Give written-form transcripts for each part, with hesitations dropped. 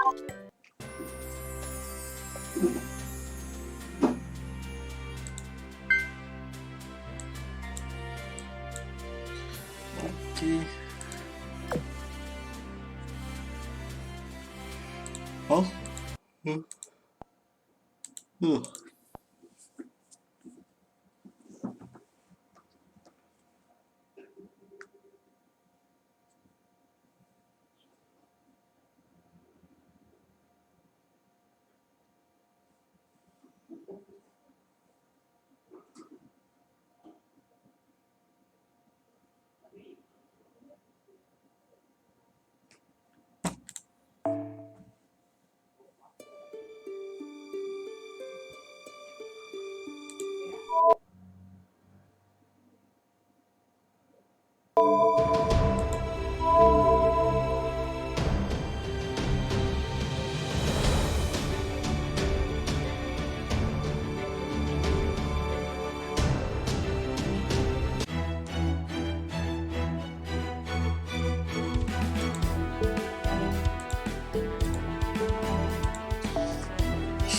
好，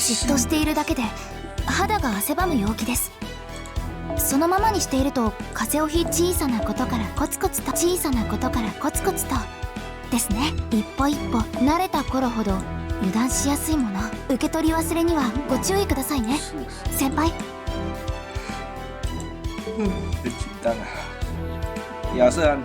嫉妬しているだけで肌が汗ばむ陽気です。そのままにしていると風邪をひ小さなことからコツコツと小さなことからコツコツとですね。一歩一歩慣れた頃ほど油断しやすいもの、受け取り忘れにはご注意くださいね先輩。很简单啊，亚瑟安。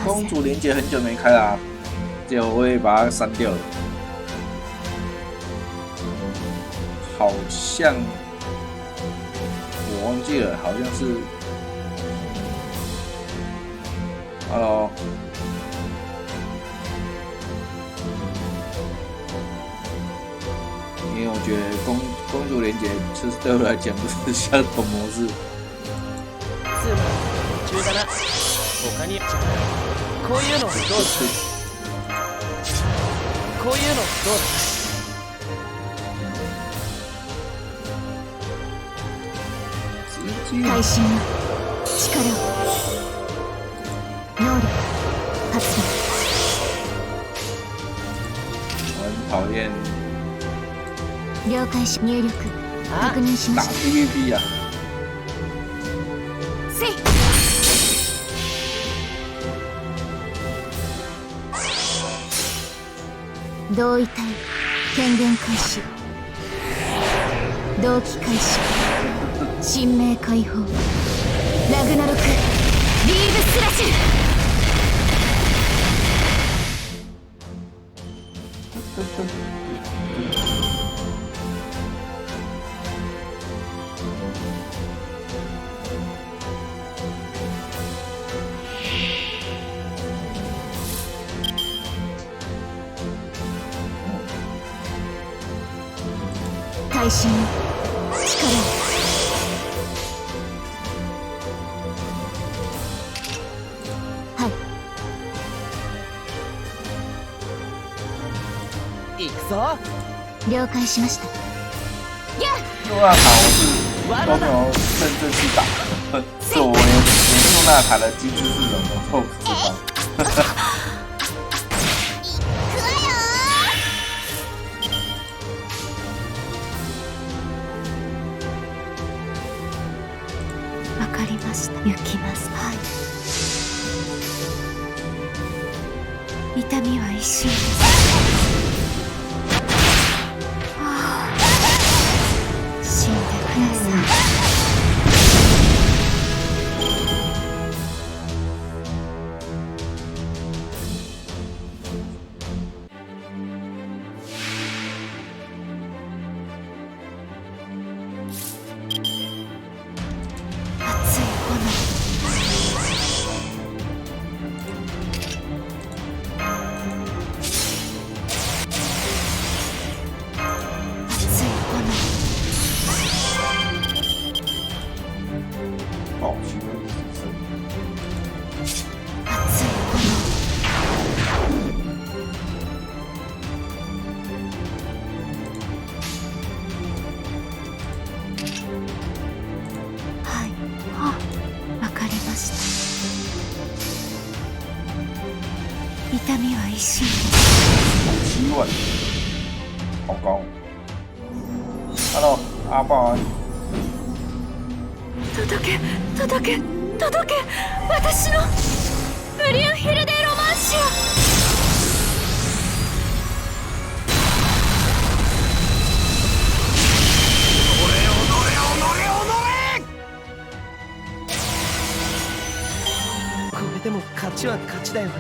公主连结很久没开啦，结果我会把它删掉了。好像我忘记了，好像是 ，Hello， 因为我觉得公主连结其实对我来讲不是相同模式。他にこういうのどうだ、こういうのどうだ。会心の力を能力発動。我很讨厌了解し入力確認しました。打 PVP 啊。せい。同位体権限開始、同期開始、神明解放、ラグナロクリーブスラッシュ。会心の力を。はい。行くぞ。了解しました。诺纳塔我是都没有认真去打，是我连诺纳塔的机制是什么都不知道。行きます。はい。痛みは一瞬です。死んでください。痛みは一瞬。7万，好高。Hello， 阿豹啊！届け、私のブリュンヒルデロマンシア。これでも勝ちは勝ちだよな。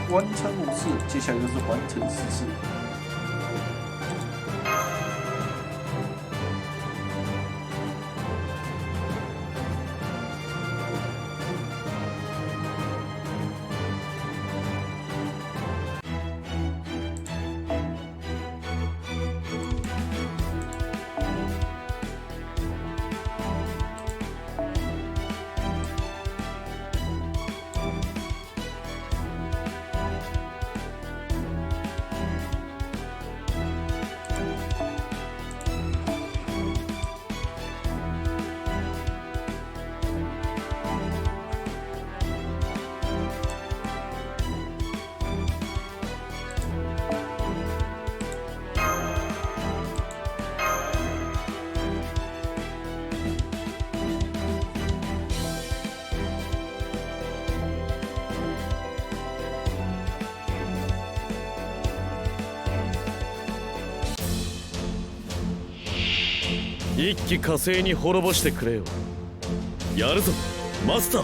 完成武士，接下来就是完成实事。一気火星に滅ぼしてくれよ。やるぞマスター。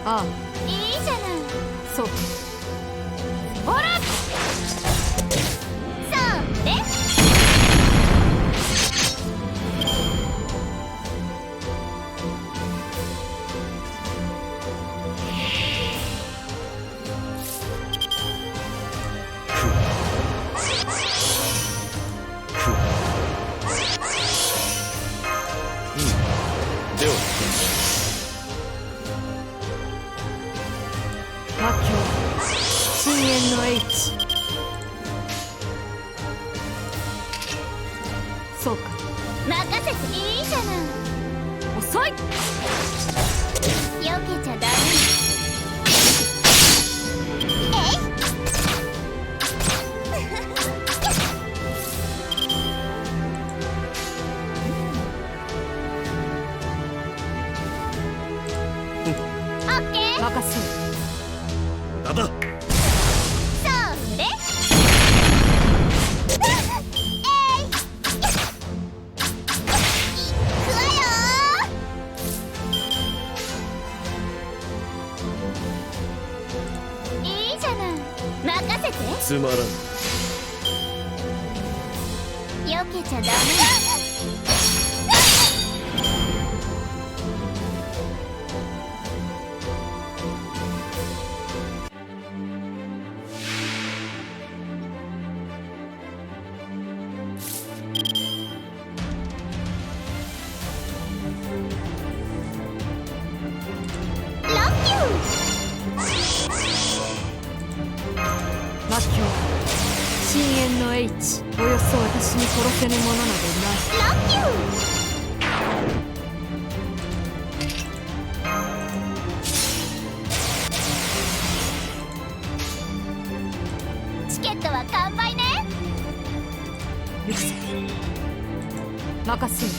ああ、いいじゃない。そうほらそうね。では魔境深淵の H。 そうか、任せていいじゃない。遅い。避けちゃダメ。任せる。なんだ。それ。行くわよ。いいじゃない。任せて。つまらん。避けちゃダメ。魔境深淵の H。 およそ私に殺せぬものなどない。ラッキュー。チケットは完売ね。よせ任せる。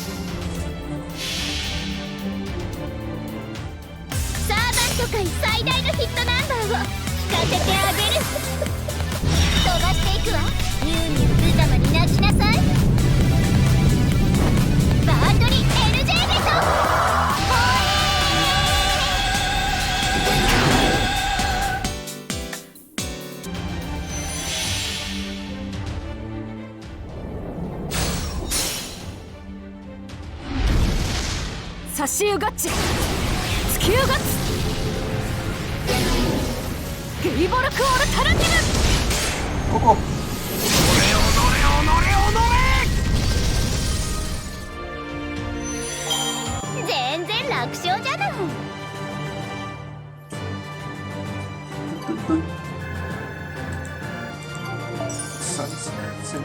サーバント界最大のヒットナンバーを聞かせてあげる。飛ばしていくわ。ニューニューブザマに泣きなさい。バートリ LJ でしょ。差し湯ガッチ突き湯ガッツゲイボルクオルタラティブ。ここ。全然楽勝じゃない。噔噔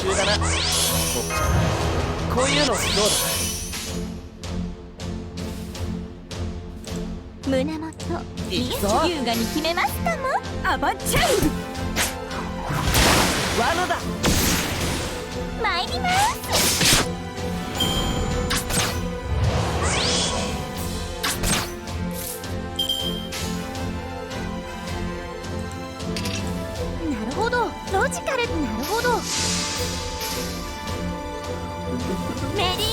中だな。こういうのどうだ。胸元いくぞ。優雅に決めますかも。あばっちゃう。罠だ。参ります。なるほど、ロジカル。なるほど。メリー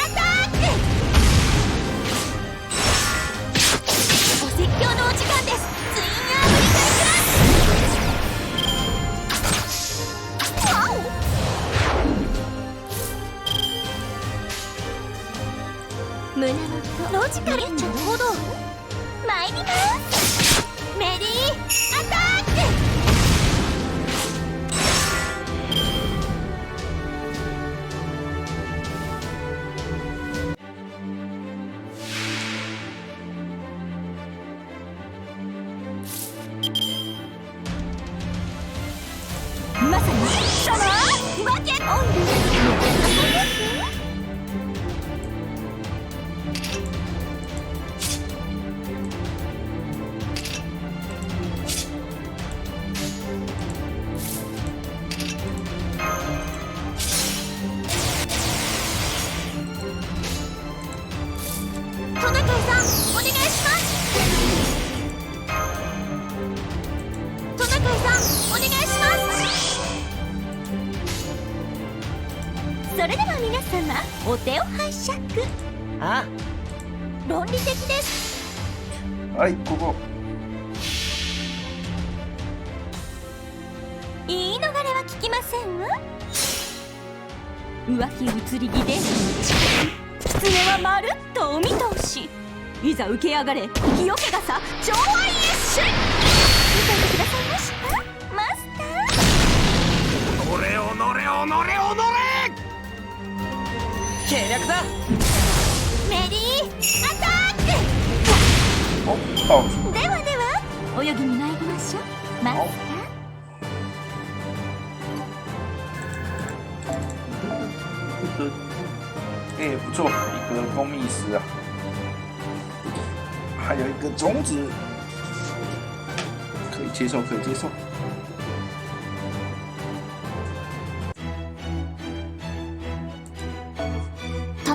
アタック。お説教のお時間です。ツインアームリサイクラッシュ。ワオ。胸元ロジカル。なるほど。参ります。メリーアタック。まさにシャワーバケットオンリトナカイさんお願いします。トナカイさんお願いします。それでは皆様お手を拝借。あ論理的です。はい、ここ。言い逃れは聞きませんわ。浮気移り気で狐はまるっとお見通し。いざ受けやがれ清気がさ超愛エッシュ。見ていてくださいましたマスター。これを乗れを乗れを乗れ。計略だ。メリーアタック。お、倒す。ではでは泳ぎに参りましょうマスター。不错，一个蜂蜜师啊，还有一个种子，可以接受，可以接受。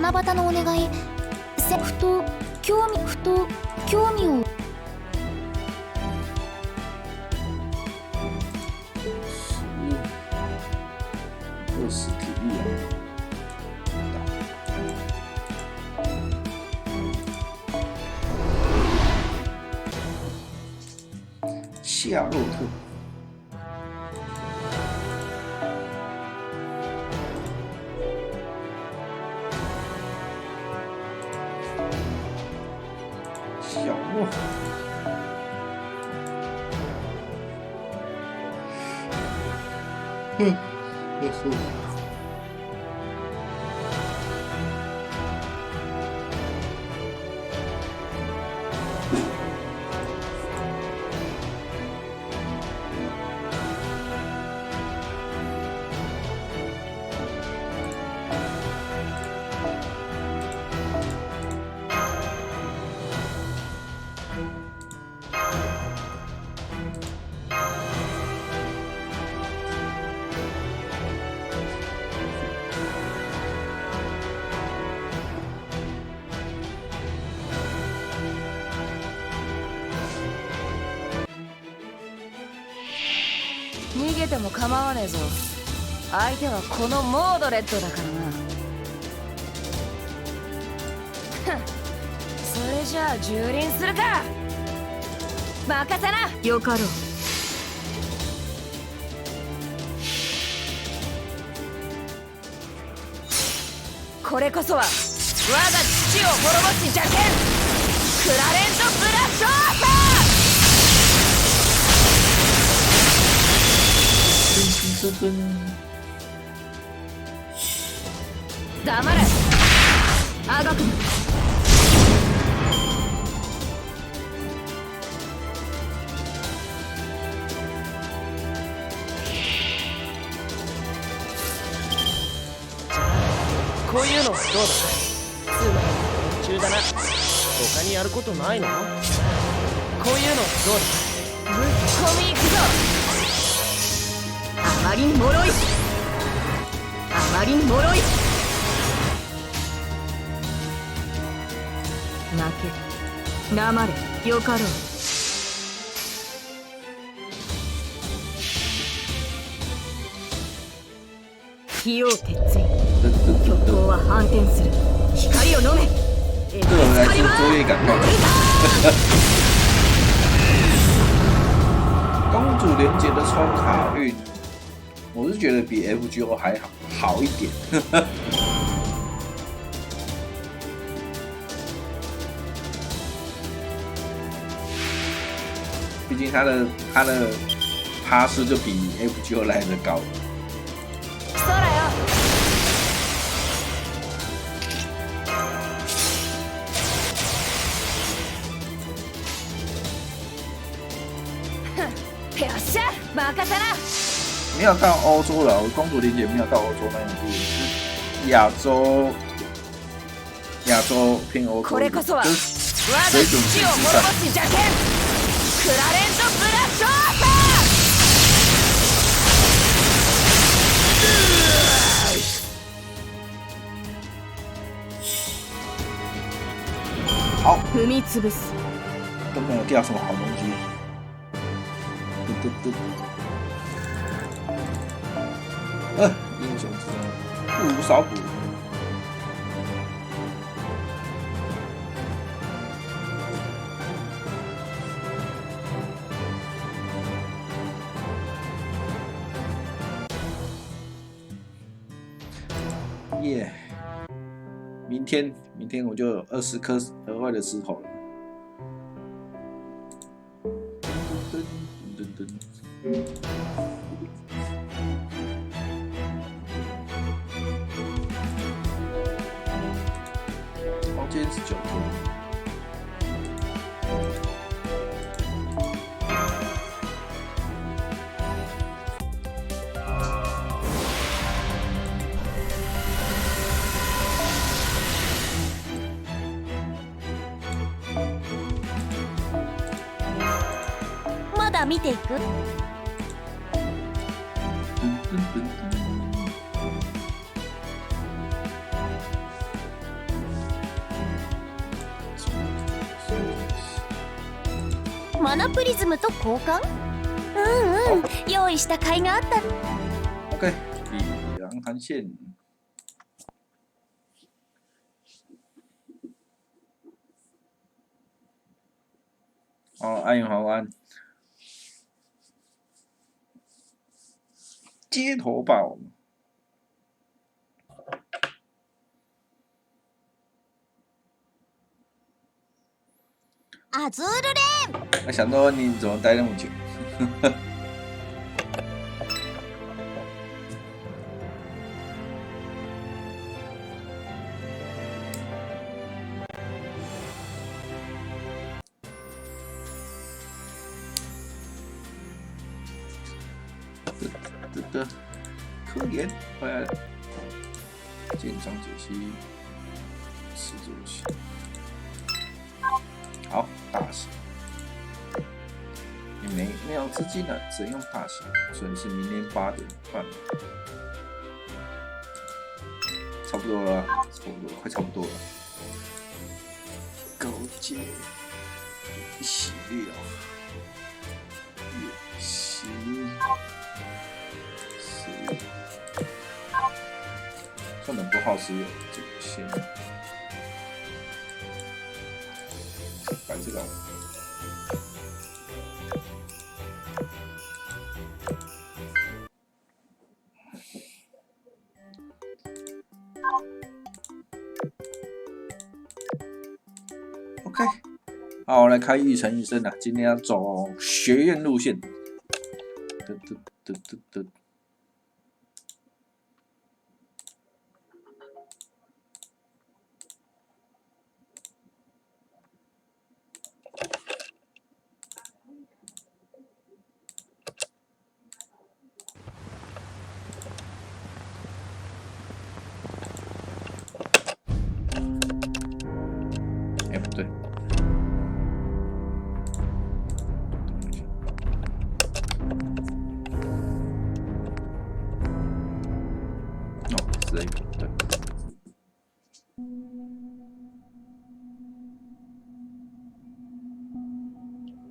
七夕のお願い、ふと興味を。20体力夏洛特。小莫，逃げても構わねえぞ。相手はこのモードレットだからな。それじゃあ蹂躙するか。任せな。よかろう。これこそは我が父を滅ぼし邪剣、クラレントブラッシュアーター。黙れ、あがくな。こういうのはどうだ。つまり途中だな。他にやることないの？こういうのはどうだ。ぶっ込みいくぞ。あまりに脆い、あまりに脆い。泣け、黙れ、よかろう。費用決意、巨頭は反転する。光を飲め。这种来自作业感太强。公主连结的抽卡运，我是觉得比 FGO 还好一点。毕竟他的趴数就比 FGO 来的高。そらよ。よっしゃ、任せな。没有到欧洲了，公主连结没有到欧洲那一步，是亚洲偏欧洲，これこそは就是我が父を滅ぼし邪剣、クラレントブラッシュアータ好，踏み潰す。都没有掉什么好东西。英雄之争，不如少补。耶！明天我就有20颗额外的石头了。今天是9颗。まだ見ていく。マナプリズムと交換？用意した甲斐があった。OK， 碧蓝航线。安永豪安，街头报。アズールレーン。想到你怎么待那么久？科研回来了，建章解析，吃东西。好，大型。你没有资金了，只能用大型，所以是明天8点半。差不多了，快差不多了。勾结洗料，演习。算了，不好使有这个先摆这个。OK， 好，我来开育成医生了。今天要走学院路线。不对，是这个对。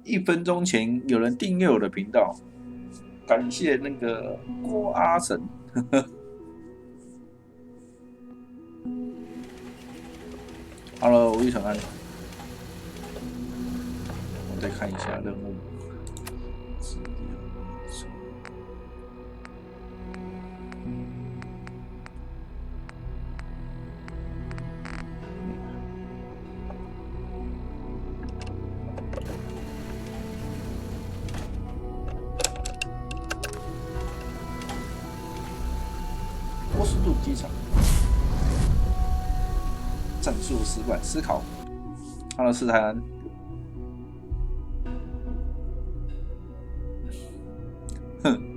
1分钟前有人订阅我的频道，感谢那个郭阿成。Hello， 我玉成安。我再看一下任务。波士顿机场。战术失败，思考。Hello， 是台湾。哼。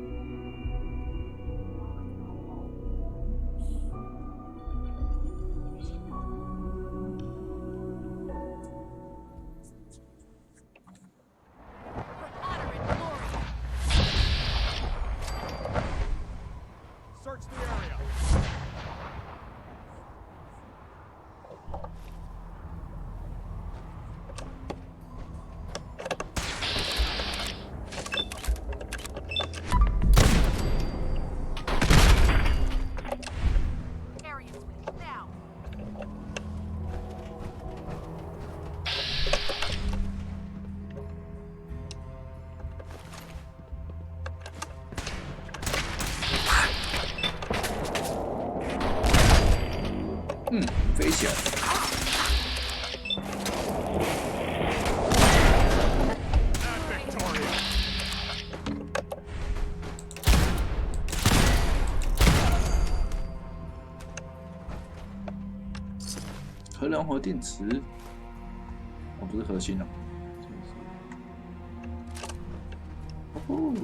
飞起来！核燃核电池，哦，不是核心哦。哦。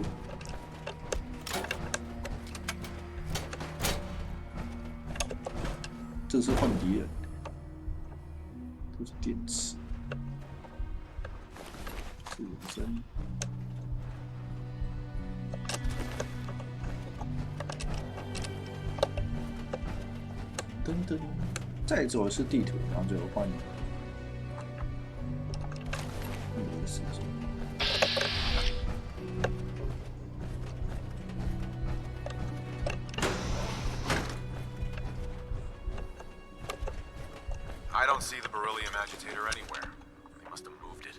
这是换敌人，都是电池，是永生。噔噔，再走的是地图，然后就换一个时间。I don't see the beryllium agitator anywhere. They must have moved it.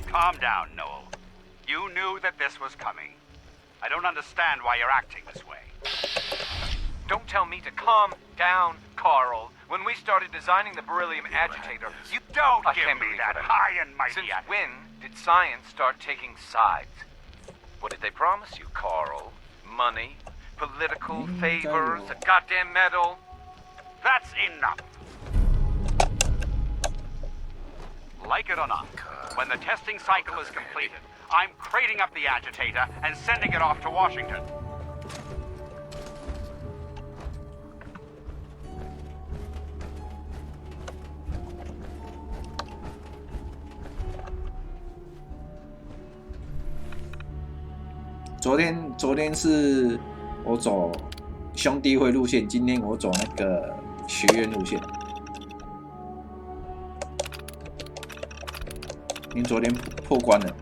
Calm down, Noel. You knew that this was coming. I don't understand why you're acting this way. Don't tell me to calm down, Carl. When we started designing the beryllium agitator, you Don't give me that high and mighty Since attitude. when did science start taking sides? What did they promise you, Carl? Money? Political favors? A goddamn medal? That's enough. Like it or not, when the testing cycle is completed, I'm crating up the agitator and sending it off to Washington.昨天是我走兄弟会路线，今天我走那个学院路线。因为昨天破关了，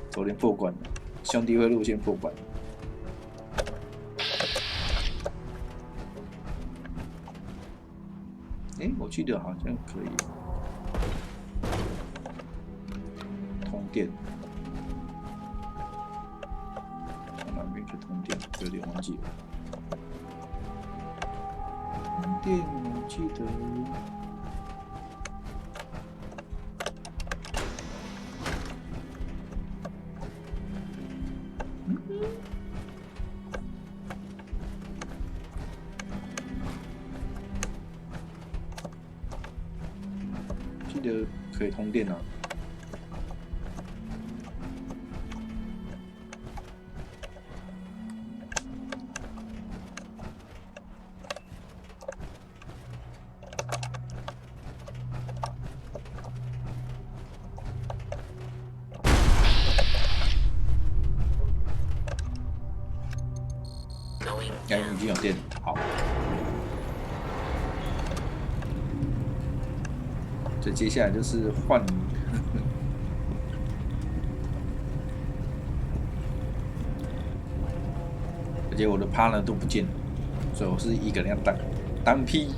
昨天破关了，兄弟会路线破关。我记得好像可以通电。通电有点忘记了，通电我记得，记得可以通电啊。已经有电了，好。所以接下来就是换，而且我的 partner 都不见了，所以我是一个人要单批。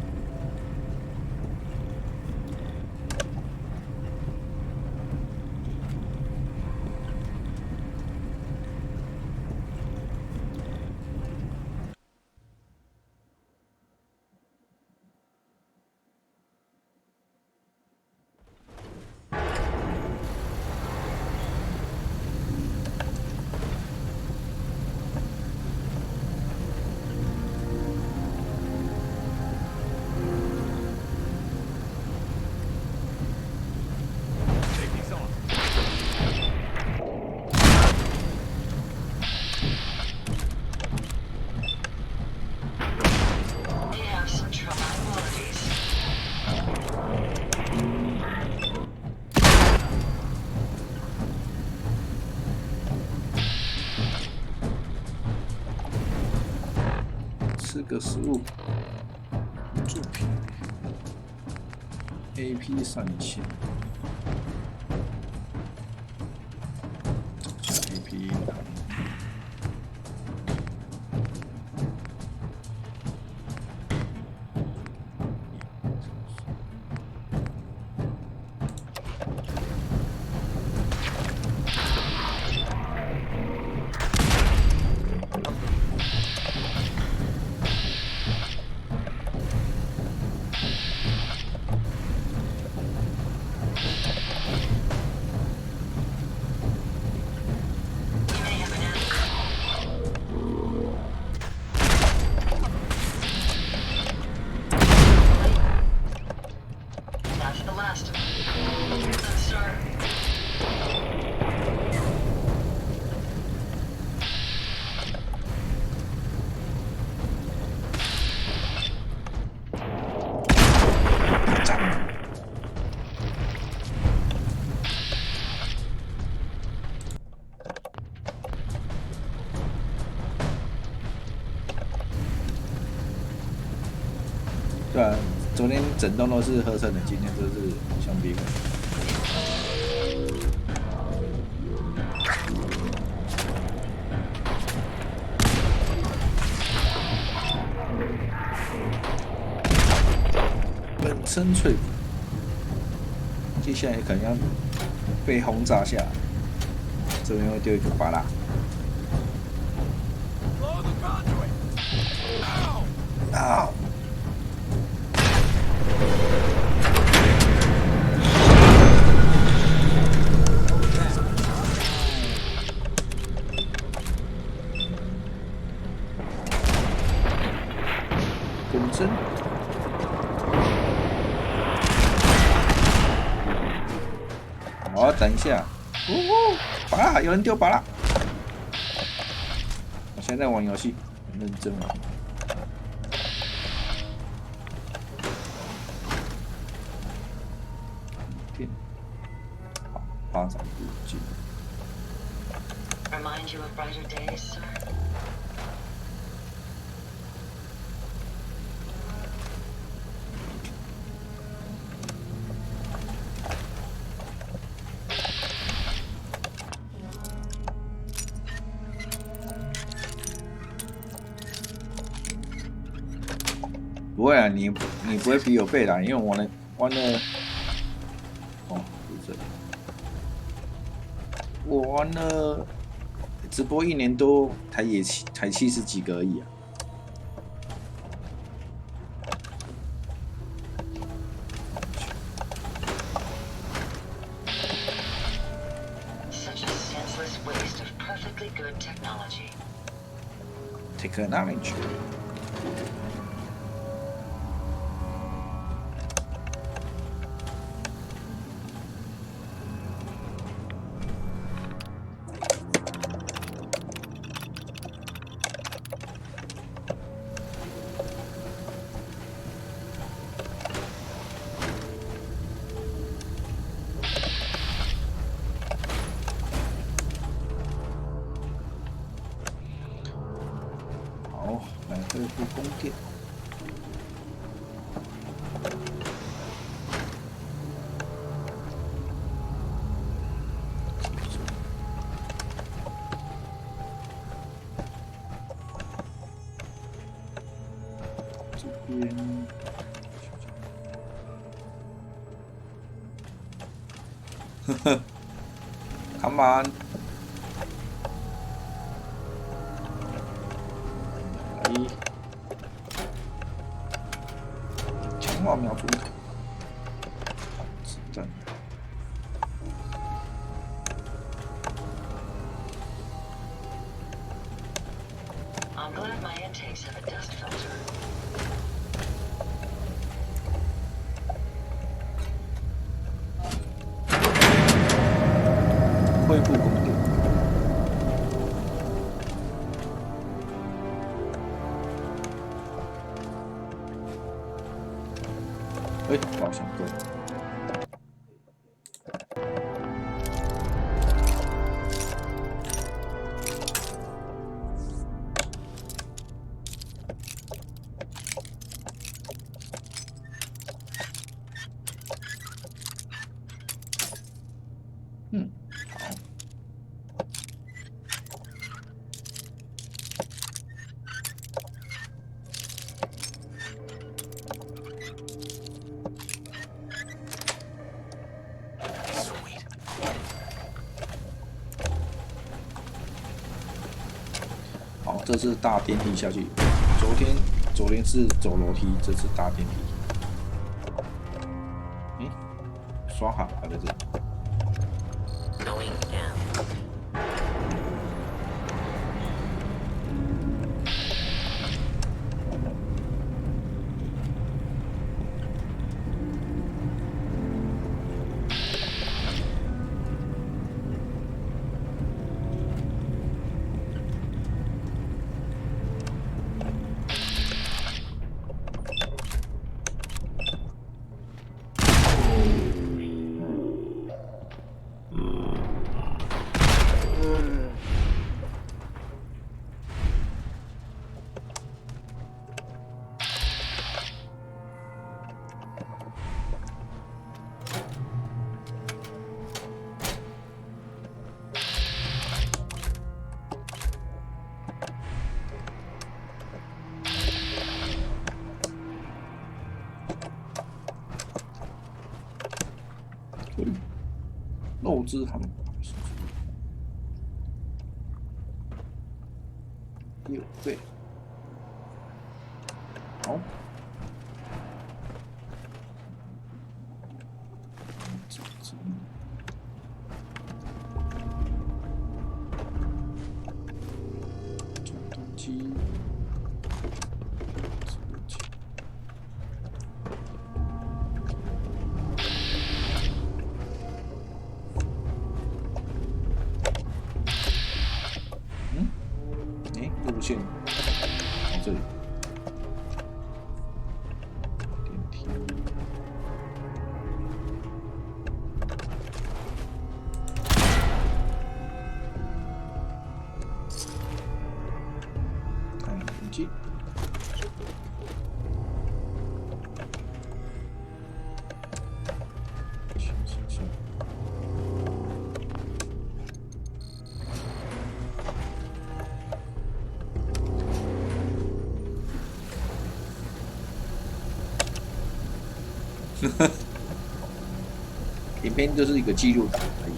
个食物作品 AP3000 AP 昨整栋都是合成的，今天都是兄弟们。本身脆骨，接下来可能要被轰炸下来，这边会丢一个巴拉。啊！本身。我要等一下，拔啦！有人丢拔啦！我现在玩游戏，很认真玩。好，发展日记。Remind you of brighter days, sir. 不会啊，你不会比我背啦，因为我玩了，哦，不是这里，我玩了直播1年多，才70几个而已啊。Such a senseless waste of perfectly good technology. Technology。来恢复供电。这边，呵呵 ，Come on。强化瞄准卡，子弹。I'm glad my intakes have a dust filter. 恢复供电。哎，好像够。嗯，好。好，这次搭电梯下去。昨天是走楼梯，这次搭电梯。诶，刷卡还在这里。肉汁汉堡6倍，好。路线到这里，电梯。太阳能机。影片就是一个记录档而已。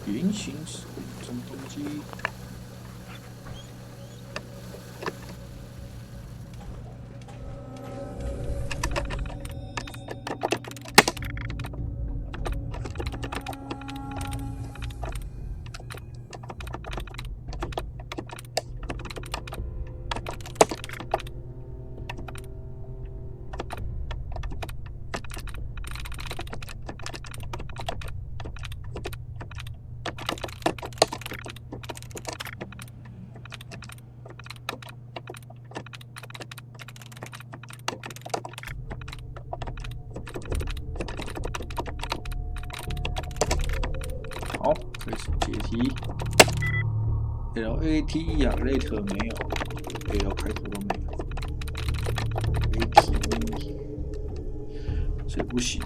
原型使用中动机。好，开始解题。LAT 亚类特没有 ，L 开头都没有。AT 这不行，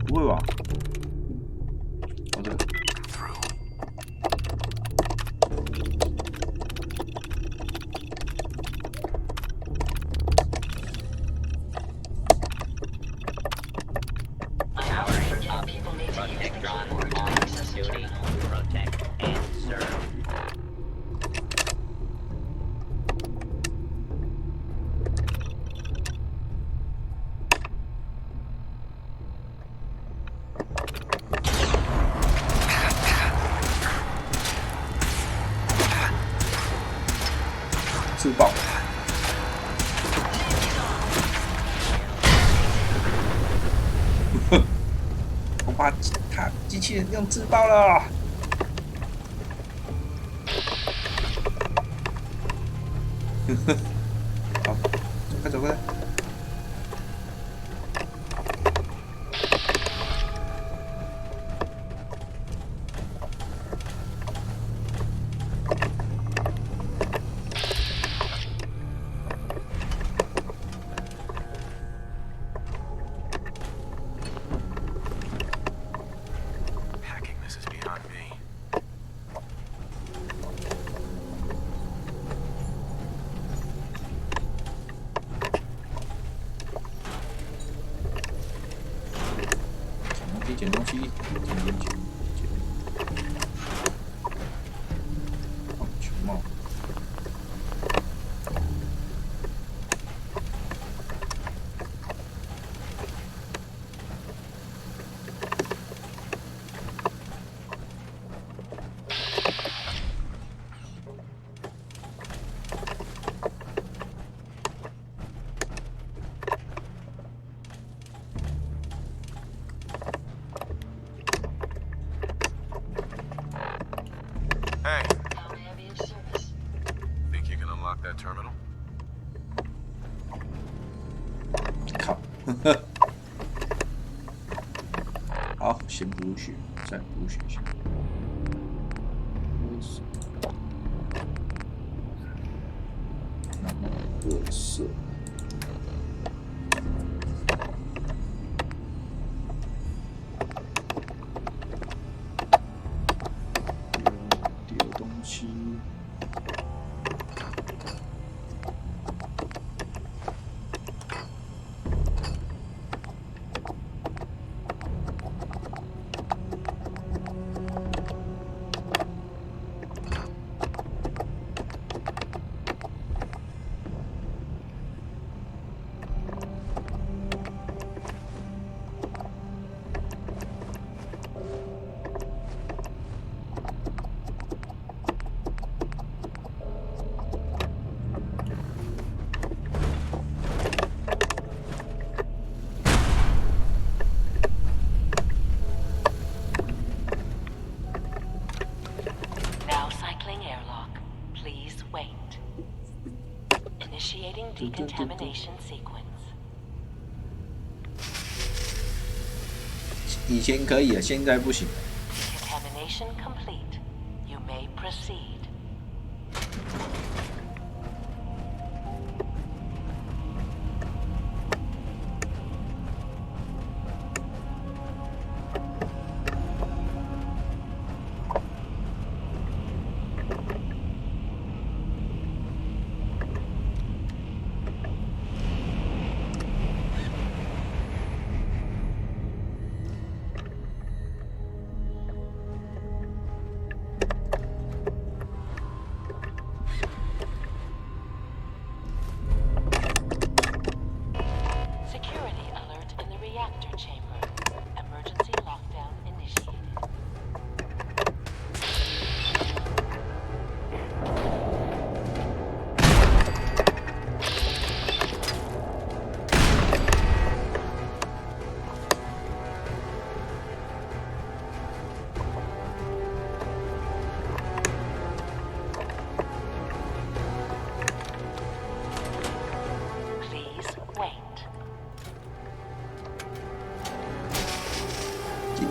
不会吧？好的。自爆！我把机器人用自爆了。好，走开。捡东西，捡。球帽。Hey. Think you can unlock that terminal? 好，先补血，再补血一下。然后各色。丢东西。Decontamination sequence. 以前可以啊，现在不行。Decontamination complete. You may proceed.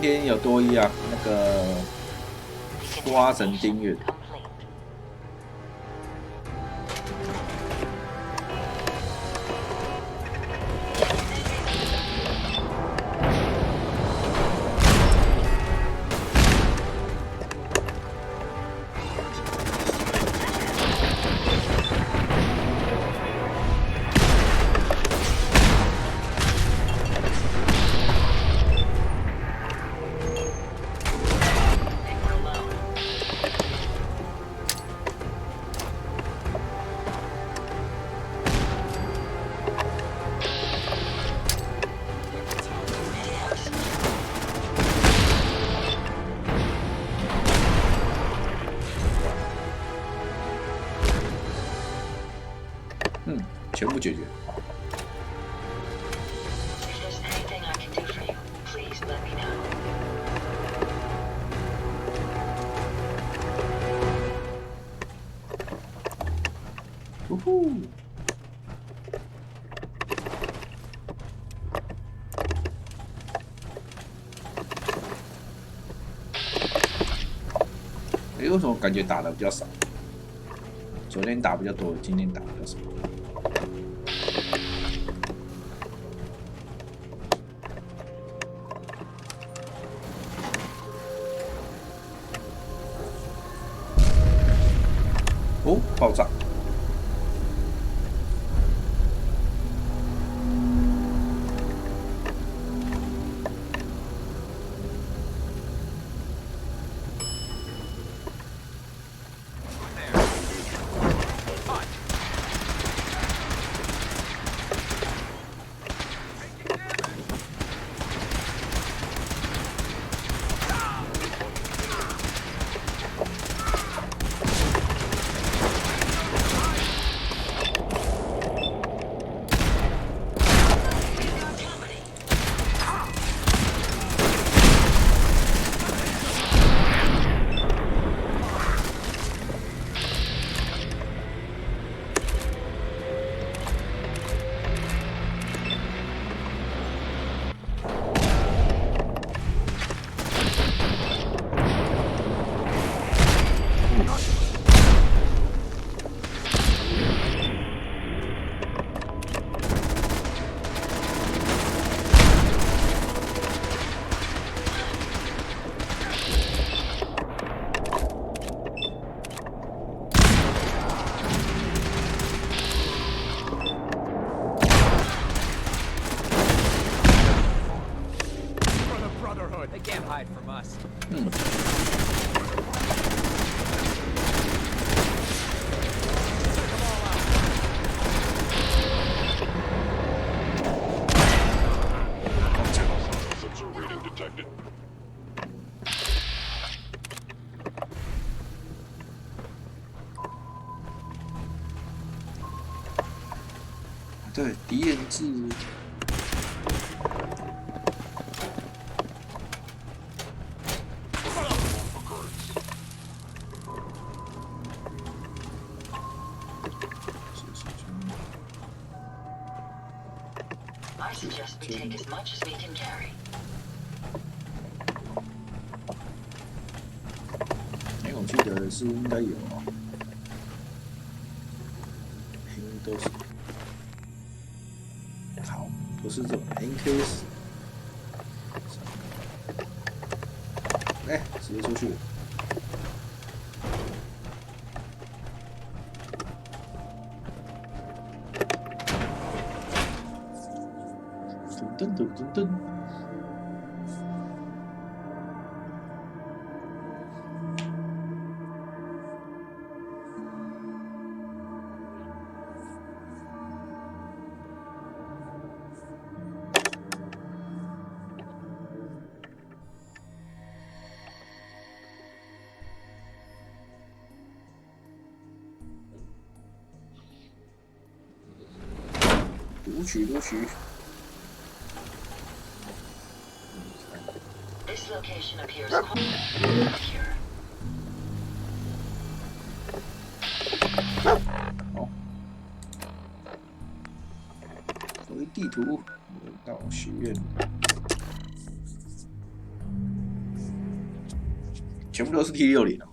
今天有多一啊，那个花神订阅。全部解决。呜呼！为什么感觉打的比较少？昨天打比较多，今天打比较少。哦，爆炸！对，敌人制。I suggest we take as much as we can carry. 哎，我记得是应该有哦，都是好，都是这种 NK 来，直接出去。噔噔噔噔。读取。This location appears quite secure. 好，回地图，到学院，全部都是 T60哦。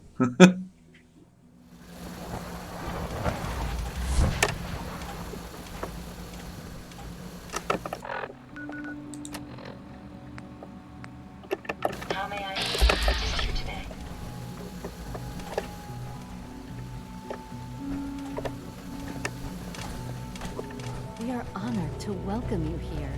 How may I assist you today? We are honored to welcome you here.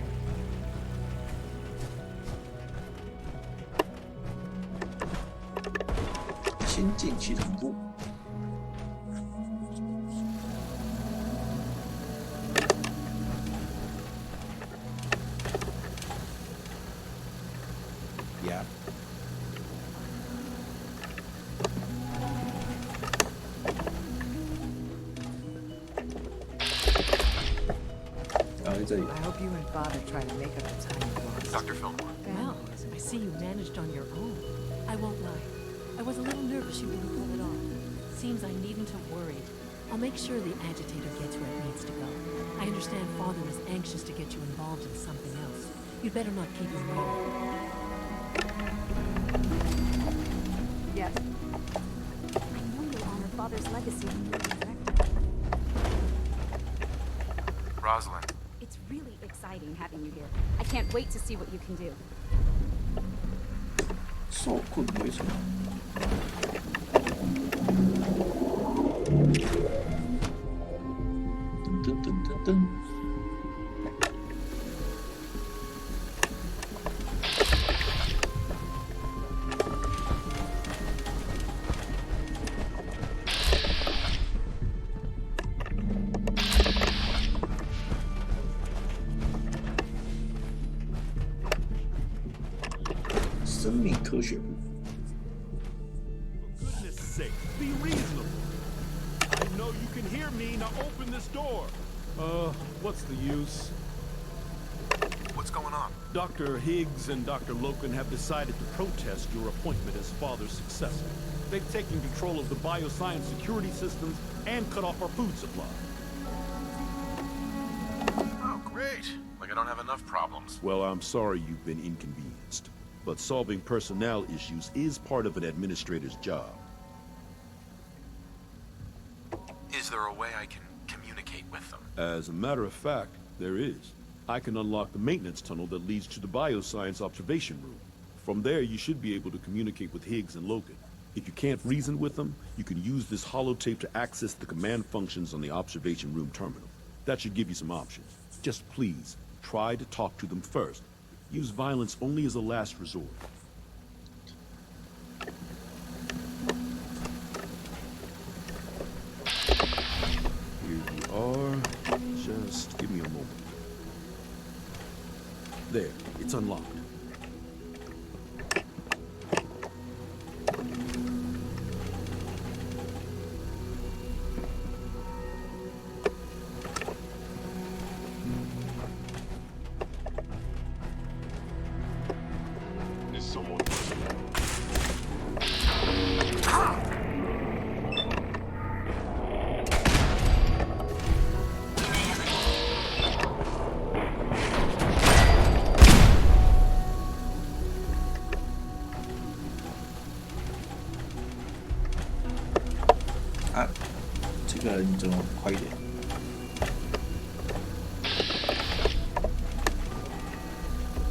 先进系统部。呀。然后在这里。 I hope you and Father try to make up the time you lost. Dr. Fillmore. Well, I see you managed on your own. I won't lie. I was a little nervous you wouldn't pull it off. Seems I needn't have worried. I'll make sure the agitator gets where it needs to go. I understand Father is anxious to get you involved in something else. You'd better not keep him waiting. Yes. I know you'll honor Father's legacy when you're director. Rosalind. It's really exciting having you here. I can't wait to see what you can do. 受困为什么？噔噔噔噔噔。生命科学部。 Goodness sake, be reasonable. I know you can hear me. Now open this door. What's the use? What's going on? Dr. Higgs and Dr. Loken have decided to protest your appointment as Father's successor. They've taken control of the bioscience security systems and cut off our food supply. Oh, great. Like I don't have enough problems. Well, I'm sorry you've been inconvenienced. But solving personnel issues is part of an administrator's job. Is there a way I can communicate with them? As a matter of fact, there is. I can unlock the maintenance tunnel that leads to the bioscience observation room. From there, you should be able to communicate with Higgs and Logan. If you can't reason with them, you can use this holotape to access the command functions on the observation room terminal. That should give you some options. Just please, try to talk to them first. Use violence only as a last resort. Here you are. Just give me a moment. There, it's unlocked. 了，你怎么快一点？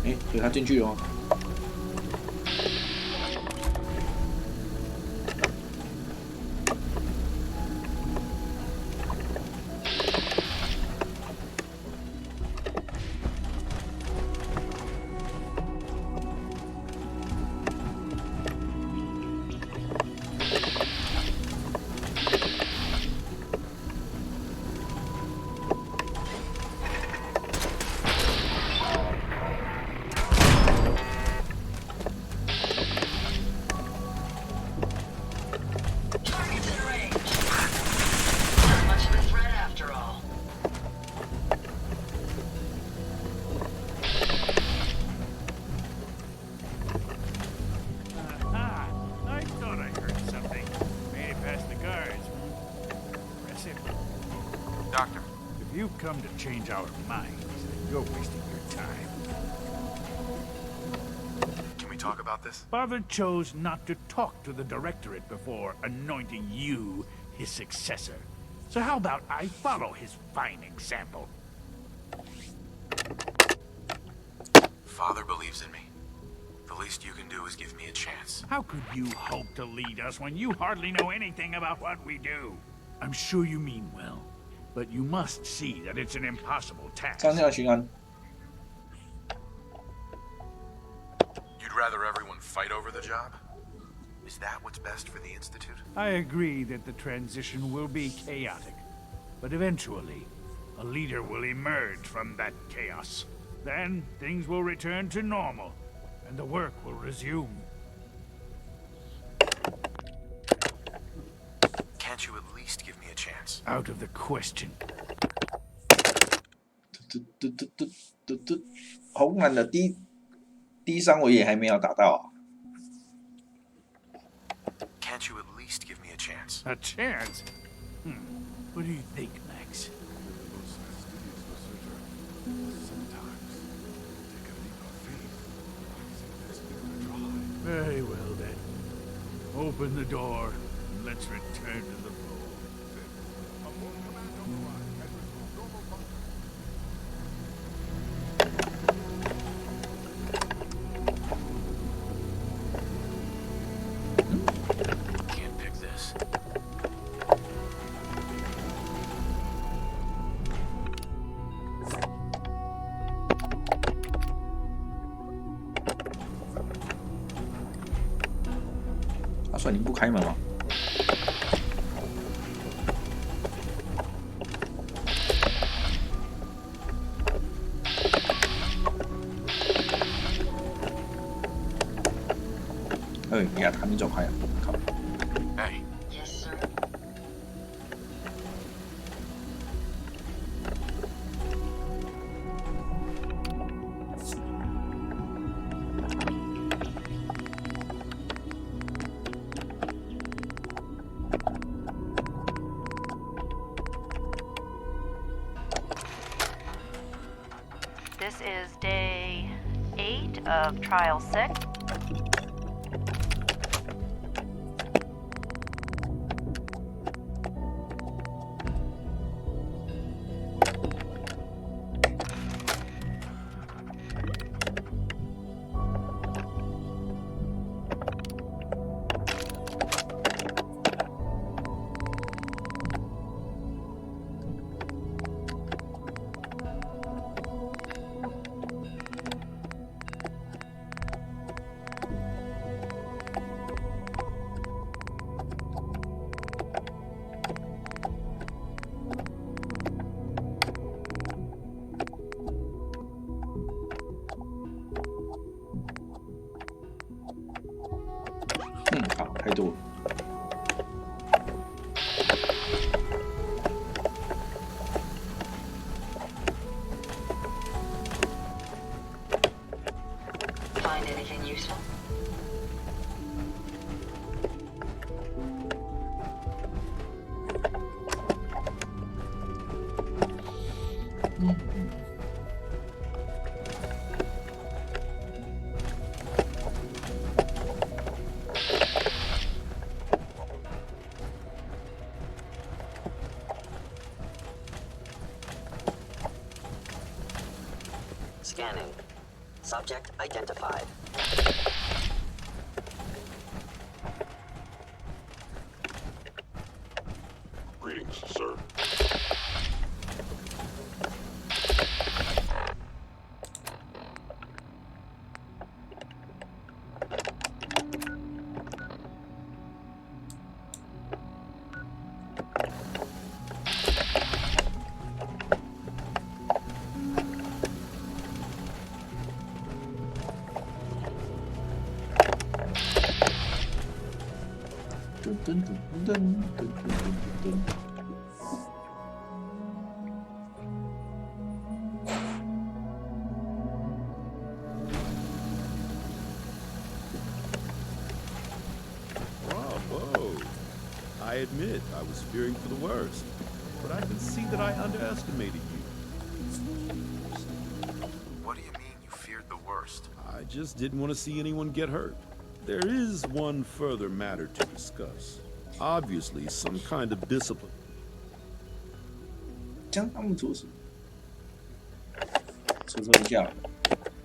哎，所以他进去了吗？Come to change our minds, you're wasting your time. Can we talk about this? Father chose not to talk to the Directorate before anointing you his successor. So how about I follow his fine example? Father believes in me. The least you can do is give me a chance. How could you hope to lead us when you hardly know anything about what we do? I'm sure you mean well. But you must see that it's an impossible task. You'd rather everyone fight over the job? Is that what's best for the Institute? I agree that the transition will be chaotic. But eventually, a leader will emerge from that chaos. Then, things will return to normal, and the work will resume. Can't you at least give me a chance? Out of the question. 红蓝的第一伤我也还没有打到啊。Can't you at least give me a chance? A chance? What do you think, Max? Very well then. Open the door and let's return to the fold. Can't pick this. 他说你不开门吗？呀，他没走开啊！靠！ Hey. Yes, sir. This is day 8 of Trial 6.好，太多了。Find anything useful? Scanning. Subject identified. Greetings, sir. I admit I was fearing for the worst, but I can see that I underestimated you. What do you mean you feared the worst? I just didn't want to see anyone get hurt. There is one further matter to discuss. Obviously, some kind of discipline. 将他们处死，说一下。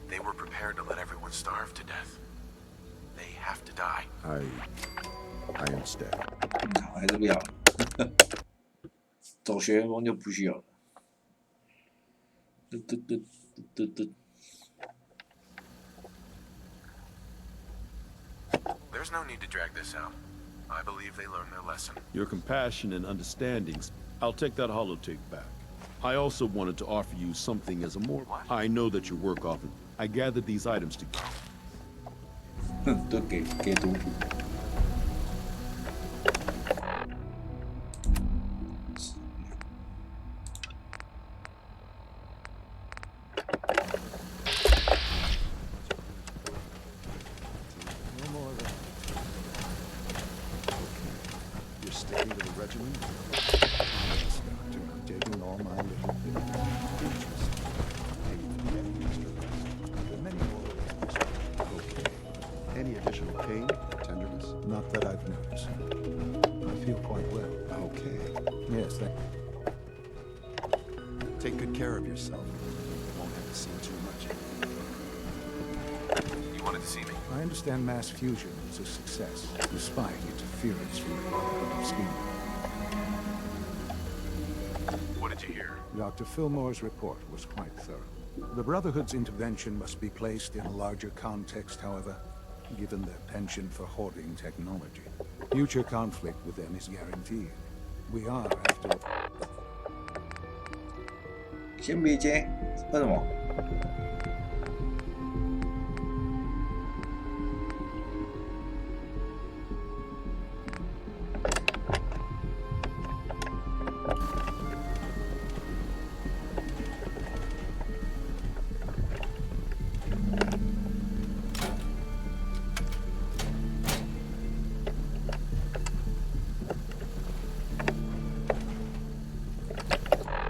They were prepared to let everyone starve to death. They have to die. I understand. 还是不要，走学员风就不需要了。There's no need to drag this out. I believe they learned their lesson. Your compassion and understandings. I'll take that holotape back. I also wanted to offer you something as a more. What? I know that your work often. I gathered these items together. 都给毒品。Any additional pain, tenderness? Not that I've noticed. I feel quite well. Okay. Yes, take good care of yourself. You won't have to see too much. You wanted to see me? I understand mass fusion was a success, despite interference from the Brotherhood scheme. What did you hear? Dr. Fillmore's report was quite thorough. The Brotherhood's intervention must be placed in a larger context, however, given their penchant for hoarding technology. Future conflict with them is guaranteed. We are, after all... 先别接，为什么？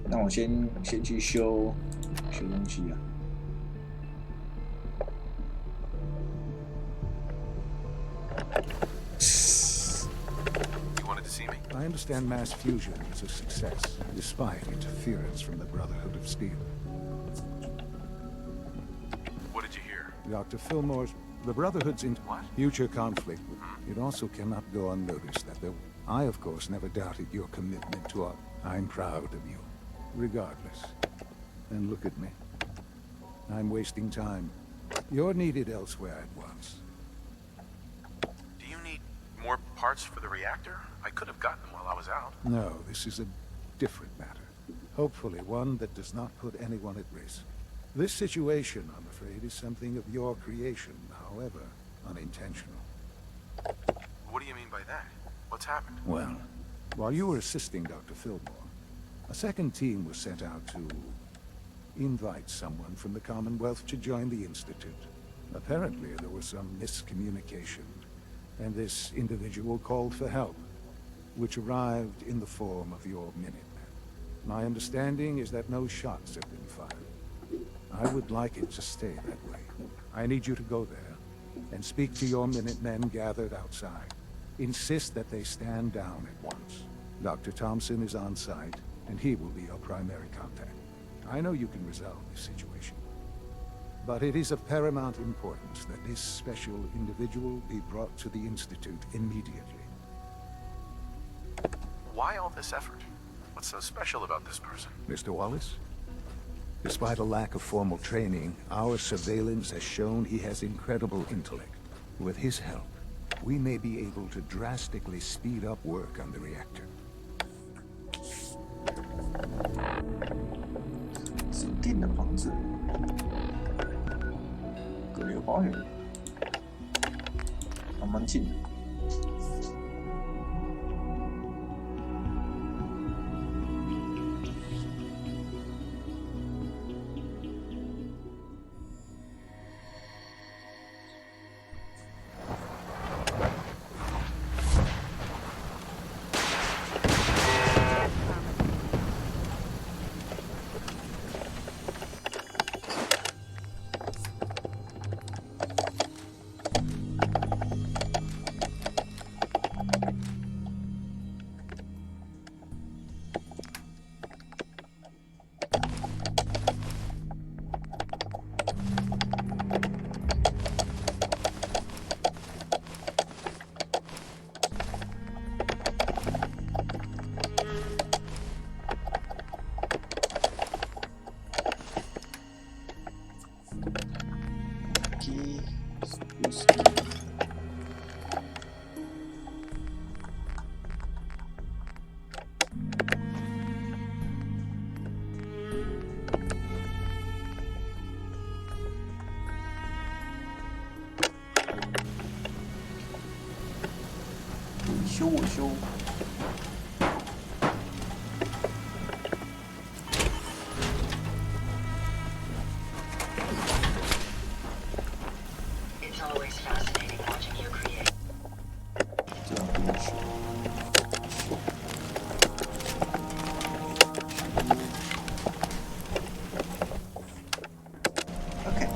那我先去修东西啊。You wanted to see me? I understand mass fusion was a success, despite interference from the Brotherhood of Steel. What did you hear? Dr. Fillmore's... The Brotherhood's in What? future conflict. It also cannot go unnoticed that there... I, of course, never doubted your commitment to our... I'm proud of you. Regardless. And look at me. I'm wasting time. You're needed elsewhere at once. Do you need more parts for the reactor? I could have gotten them while I was out. No, this is a different matter. Hopefully one that does not put anyone at risk. This situation, I'm afraid, is something of your creation, however unintentional. What do you mean by that? What's happened? Well, while you were assisting Dr. Fillmore, a second team was sent out to invite someone from the Commonwealth to join the Institute. Apparently, there was some miscommunication, and this individual called for help, which arrived in the form of your Minutemen. My understanding is that no shots have been fired. I would like it to stay that way. I need you to go there and speak to your Minutemen gathered outside. Insist that they stand down at once. Dr. Thompson is on site, and he will be your primary contact. I know you can resolve this situation. But it is of paramount importance that this special individual be brought to the Institute immediately. Why all this effort? What's so special about this person? Mr. Wallace? Despite a lack of formal training, our surveillance has shown he has incredible intellect. With his help, we may be able to drastically speed up work on the reactor. 指定的房子，隔离花园，还蛮近的。维修。It's always fascinating watching you create. 这样可以学。OK。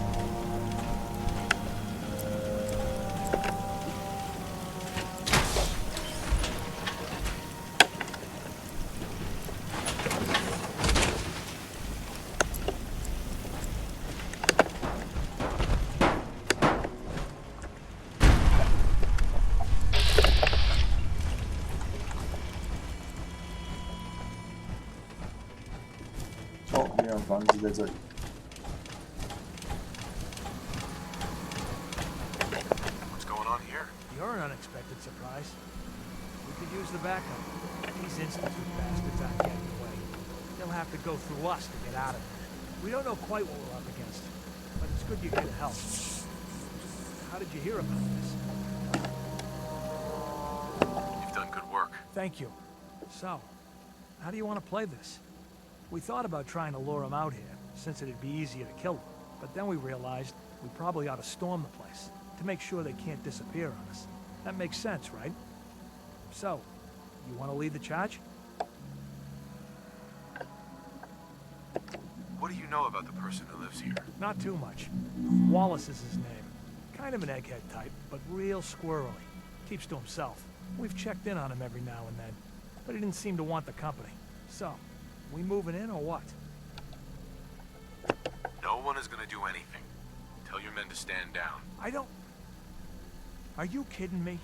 没有房子在这里。What's going on here? You're an unexpected surprise. We could use the backup. These Institute bastards aren't getting away. They'll have to go through us to get out of it. We don't know quite what we're up against, but it's good you get help. How did you hear about this? You've done good work. Thank you. So, how do you want to play this? We thought about trying to lure them out here, since it'd be easier to kill them. But then we realized we probably ought to storm the place, to make sure they can't disappear on us. That makes sense, right? So, you want to lead the charge? What do you know about the person who lives here? Not too much. Wallace is his name. Kind of an egghead type, but real squirrely. Keeps to himself. We've checked in on him every now and then, but he didn't seem to want the company. So, we moving in or what? No one is gonna do anything. Tell your men to stand down. I don't... Are you kidding me?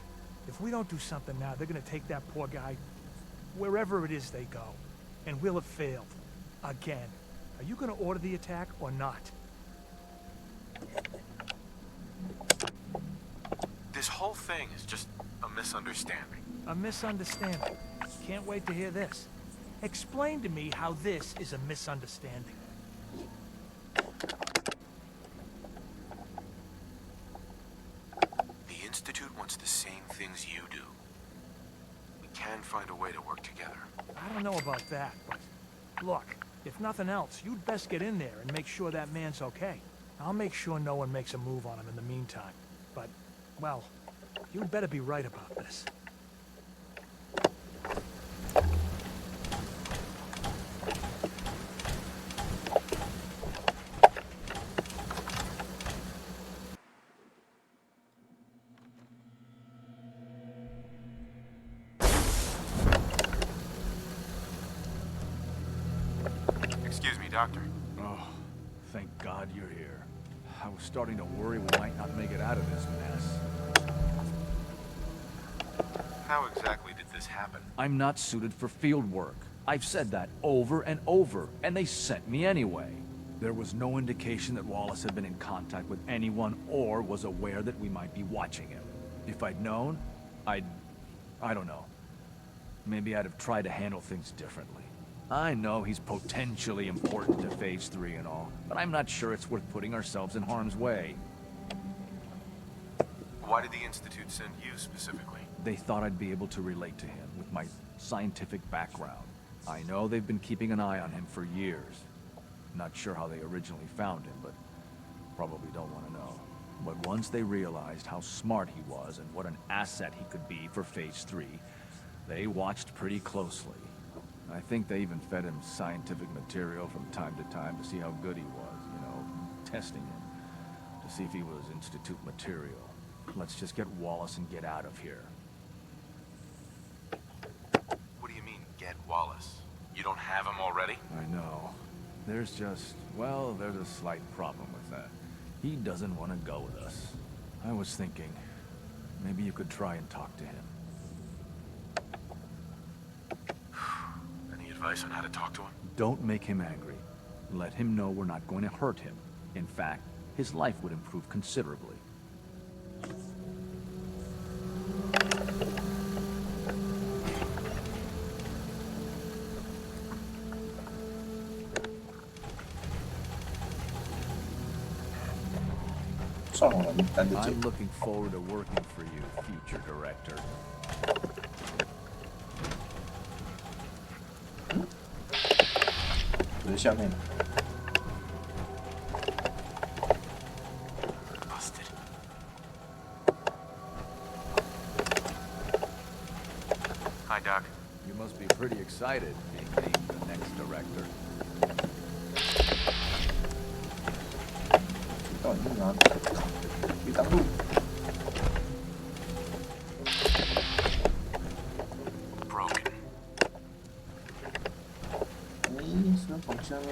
If we don't do something now, they're gonna take that poor guy wherever it is they go. And we'll have failed. Again. Are you gonna order the attack or not? This whole thing is just a misunderstanding. A misunderstanding. Can't wait to hear this. Explain to me how this is a misunderstanding. The Institute wants the same things you do. We can find a way to work together. I don't know about that, but... Look, if nothing else, you'd best get in there and make sure that man's okay. I'll make sure no one makes a move on him in the meantime. But, well, you'd better be right about this. Excuse me, Doctor. Oh, thank God you're here. I was starting to worry we might not make it out of this mess. How exactly did this happen? I'm not suited for field work. I've said that over and over, and they sent me anyway. There was no indication that Wallace had been in contact with anyone or was aware that we might be watching him. If I'd known, I don't know. Maybe I'd have tried to handle things differently. I know he's potentially important to Phase 3 and all, but I'm not sure it's worth putting ourselves in harm's way. Why did the Institute send you specifically? They thought I'd be able to relate to him with my scientific background. I know they've been keeping an eye on him for years. Not sure how they originally found him, but probably don't want to know. But once they realized how smart he was and what an asset he could be for Phase 3, they watched pretty closely. I think they even fed him scientific material from time to time to see how good he was, you know, testing him, to see if he was Institute material. Let's just get Wallace and get out of here. What do you mean, get Wallace? You don't have him already? I know. There's just, well, there's a slight problem with that. He doesn't want to go with us. I was thinking, maybe you could try and talk to him. Any advice on how to talk to him? Don't make him angry. Let him know we're not going to hurt him. In fact, his life would improve considerably. I'm looking forward to working for you, future director. 我在下面。Hi, Doc. You must be pretty excited being named the next director. 到你哪？别挡路。Broken. 咦，什么方向呢？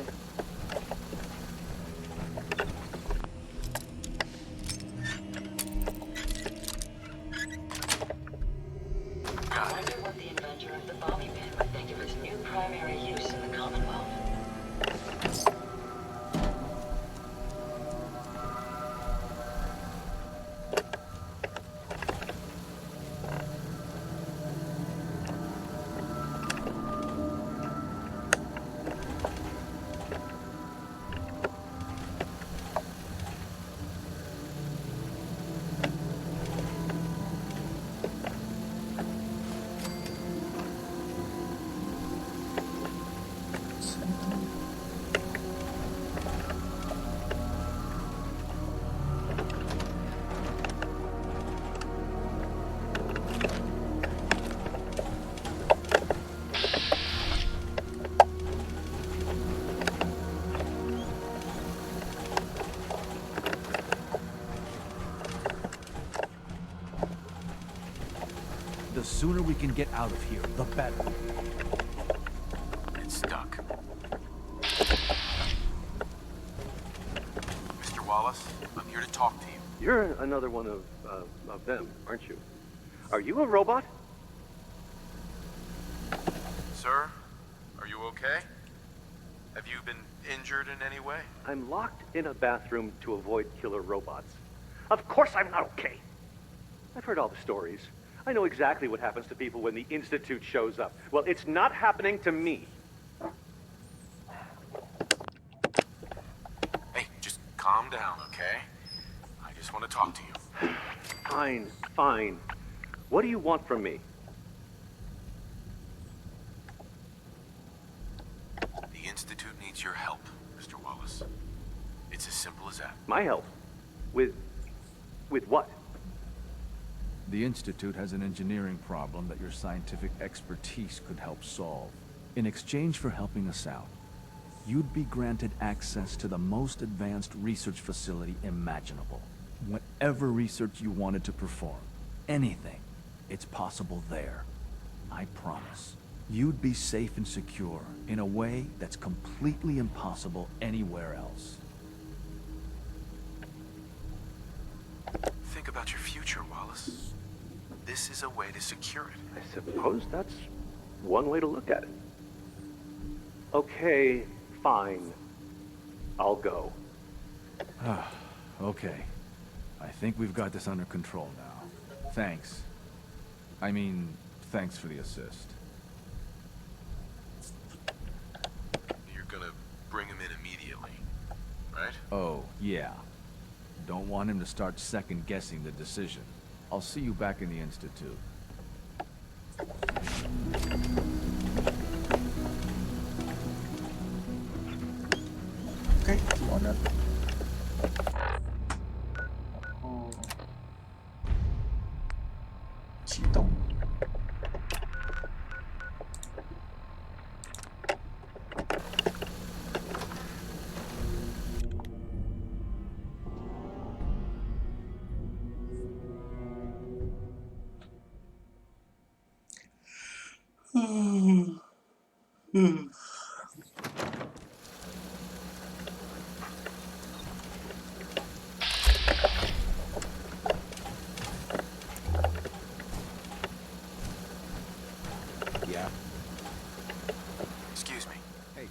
The sooner we can get out of here, the better. It's stuck. Mr. Wallace, I'm here to talk to you. You're another one of them, aren't you? Are you a robot? Sir, are you okay? Have you been injured in any way? I'm locked in a bathroom to avoid killer robots. Of course I'm not okay. I've heard all the stories. I know exactly what happens to people when the Institute shows up. Well, it's not happening to me. Hey, just calm down, okay? I just want to talk to you. Fine, fine. What do you want from me? The Institute needs your help, Mr. Wallace. It's as simple as that. My help? With what? The Institute has an engineering problem that your scientific expertise could help solve. In exchange for helping us out, you'd be granted access to the most advanced research facility imaginable. Whatever research you wanted to perform, anything, it's possible there. I promise. You'd be safe and secure in a way that's completely impossible anywhere else. about your future, Wallace. This is a way to secure it. I suppose that's one way to look at it. Okay, fine. I'll go. Okay. I think we've got this under control now. Thanks. I mean, thanks for the assist. You're gonna bring him in immediately, right? Oh, yeah. Don't want him to start second-guessing the decision. I'll see you back in the Institute. Okay, on that. Oh. 启动。Yeah. Excuse me. Hey.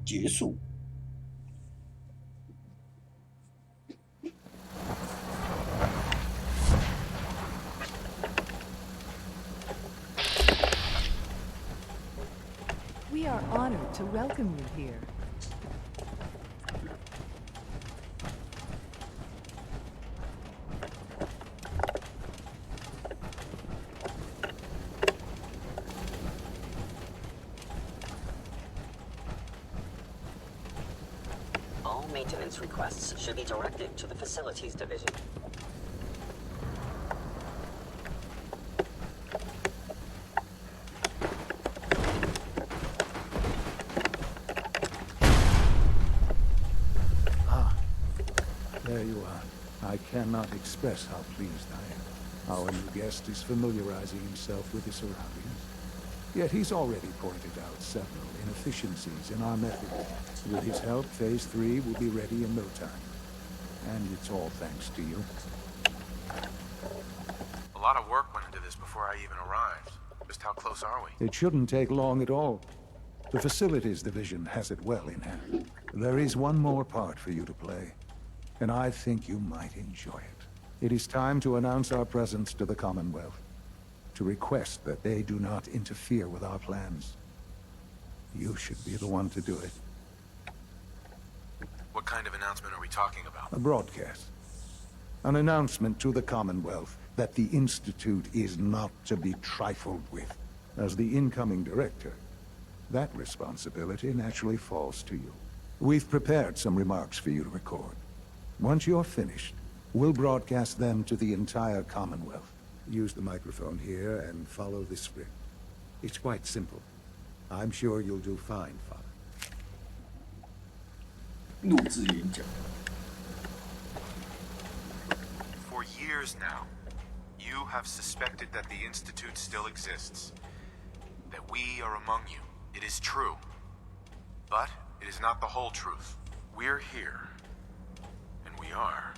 结束。We are honored to welcome you here. All maintenance requests should be directed to the Facilities Division. There you are. I cannot express how pleased I am. Our new guest is familiarizing himself with his surroundings. Yet he's already pointed out several inefficiencies in our method. With his help, Phase 3 will be ready in no time. And it's all thanks to you. A lot of work went into this before I even arrived. Just how close are we? It shouldn't take long at all. The Facilities Division has it well in hand. There is one more part for you to play, and I think you might enjoy it. It is time to announce our presence to the Commonwealth, to request that they do not interfere with our plans. You should be the one to do it. What kind of announcement are we talking about? A broadcast. An announcement to the Commonwealth that the Institute is not to be trifled with. As the incoming director, that responsibility naturally falls to you. We've prepared some remarks for you to record. Once you're finished, we'll broadcast them to the entire Commonwealth. Use the microphone here and follow the script. It's quite simple. I'm sure you'll do fine, Father. 录制演讲。 For years now, you have suspected that the Institute still exists. That we are among you. It is true. But it is not the whole truth. We're here. And we are.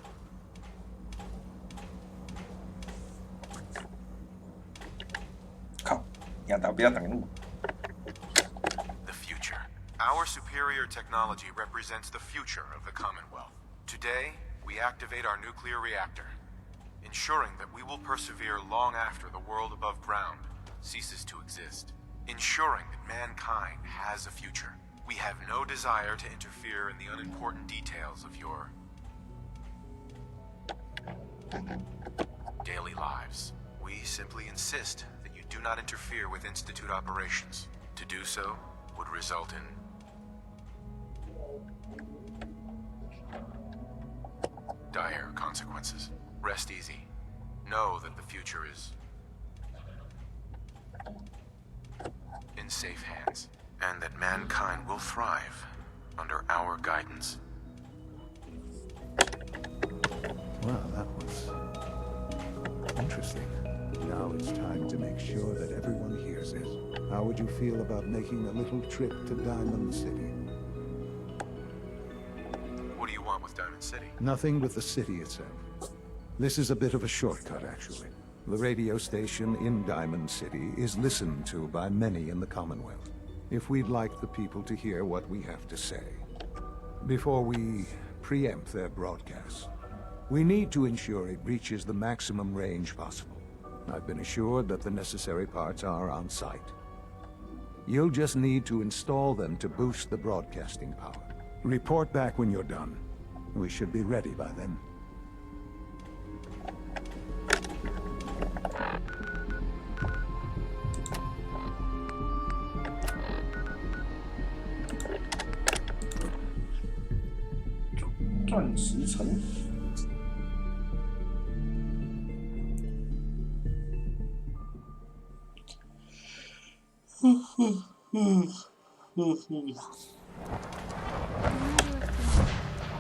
The future. Our superior technology represents the future of the Commonwealth. Today, we activate our nuclear reactor, ensuring that we will persevere long after the world above ground ceases to exist. Ensuring that mankind has a future. We have no desire to interfere in the unimportant details of your daily lives. We simply insist that you do not interfere with Institute operations. To do so would result in dire consequences. Rest easy. Know that the future is in safe hands, and that mankind will thrive under our guidance. Well, that was interesting. Now it's time to make sure that access. How would you feel about making a little trip to Diamond City? What do you want with Diamond City? Nothing with the city itself. This is a bit of a shortcut, actually. The radio station in Diamond City is listened to by many in the Commonwealth. If we'd like the people to hear what we have to say, before we preempt their broadcasts, we need to ensure it reaches the maximum range possible. I've been assured that the necessary parts are on site. You'll just need to install them to boost the broadcasting power. Report back when you're done. We should be ready by then.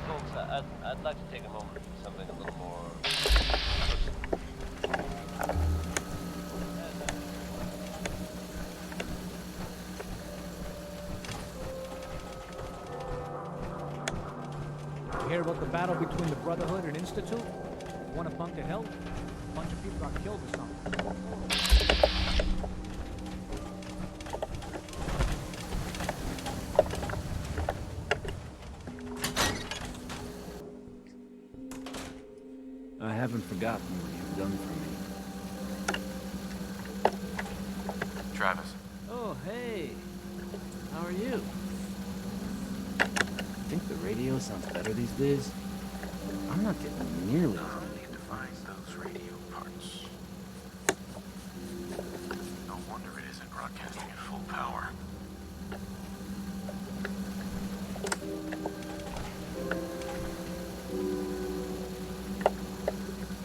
Folks, I'd like to take a moment to do something a little more... You hear about the battle between the Brotherhood and Institute? Want a bunk to hell? A bunch of people got killed or something. I haven't forgotten what you've done for me. Travis. Oh, hey. How are you? Think the radio sounds better these days? I'm not getting nearly as many. Need to find those radio parts. No wonder it isn't broadcasting at full power.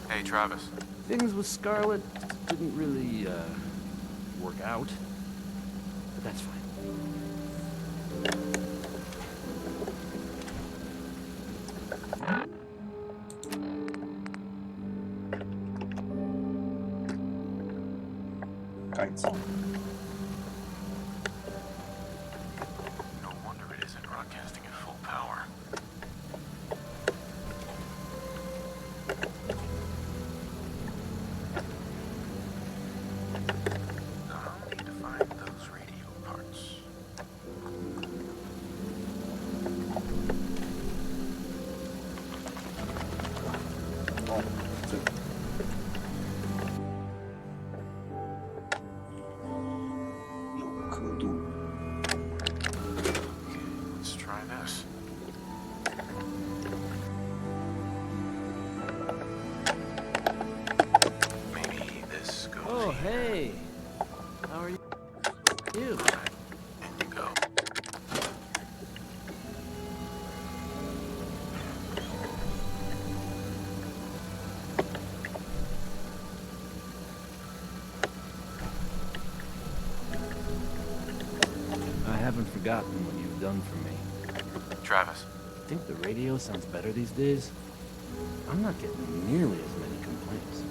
Hey, Travis. Things with Scarlet didn't really, work out. But that's fine. No wonder it isn't broadcasting at full power. I'll need to find those radio parts. Let's try this. Maybe this goes. Oh, hey. How are you? Indigo. I haven't forgotten what you've done for me. Travis. Think the radio sounds better these days? I'm not getting nearly as many complaints.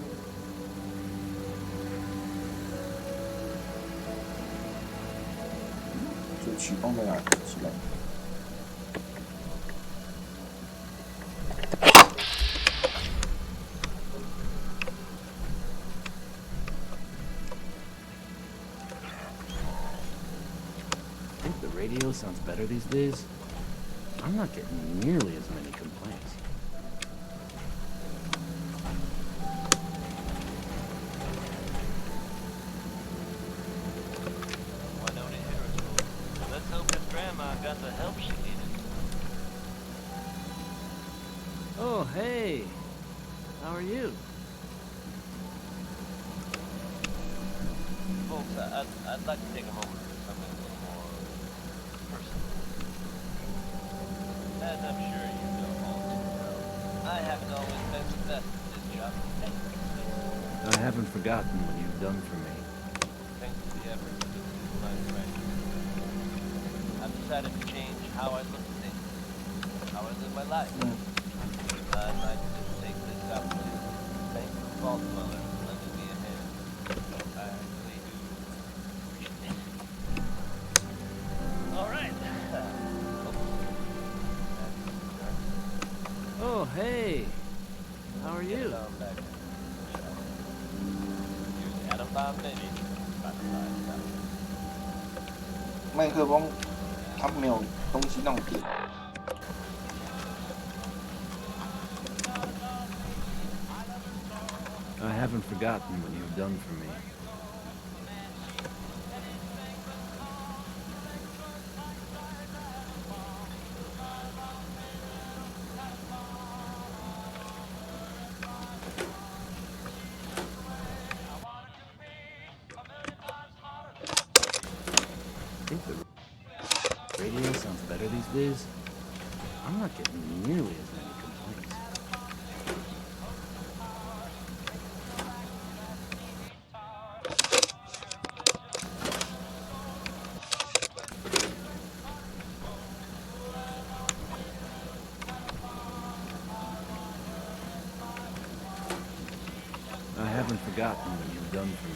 Think the radio sounds better these days? I'm not getting nearly as many complaints. Let's hope his grandma got the help she needed. Oh, hey. How are you? Folks, I'd like to take a moment to do something a little more personal. As I'm sure you know all too well, I haven't always been the best at this job. I haven't forgotten what you've done for me. Thanks to the efforts of my friends, I've decided to change how I look at things, how I live my life. I'd like to take this opportunity to thank the Vault Dweller for lending me a hand. I really do appreciate Hey, how are you? 麦克风它没有东西让我点。I haven't forgotten what you've done for me. I think the radio sounds better these days. I'm not getting nearly as many complaints. I haven't forgotten what you've done for me.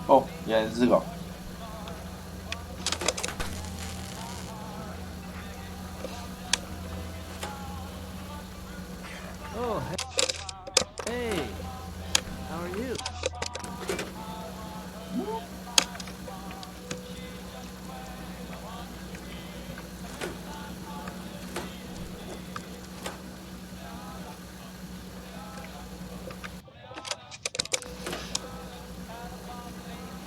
Oh, 原来是这个。Oh, hey, how are you?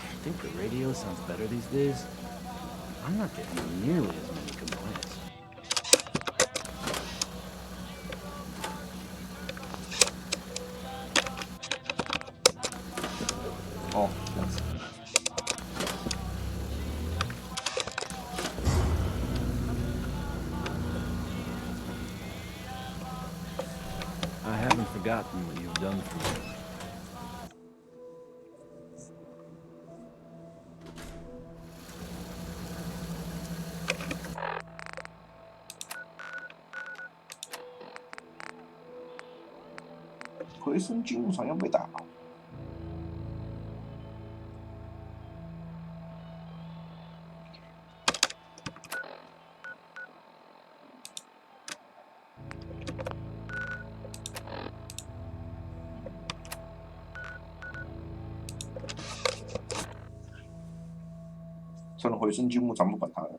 I think the radio sounds better these days. I'm not getting nearly as many complaints. Oh, 这样子。I haven't forgotten what you've done for me.《回声进入场要被打。算了，回声进入场不管他了。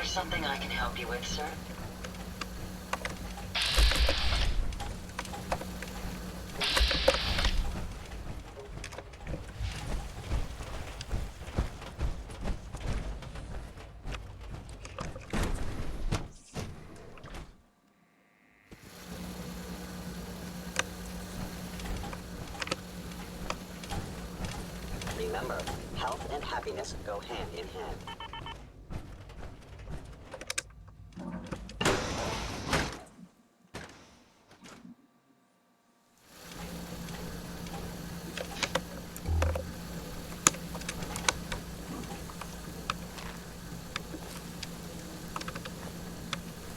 Something I can help you with, sir? Remember, health and happiness go hand in hand.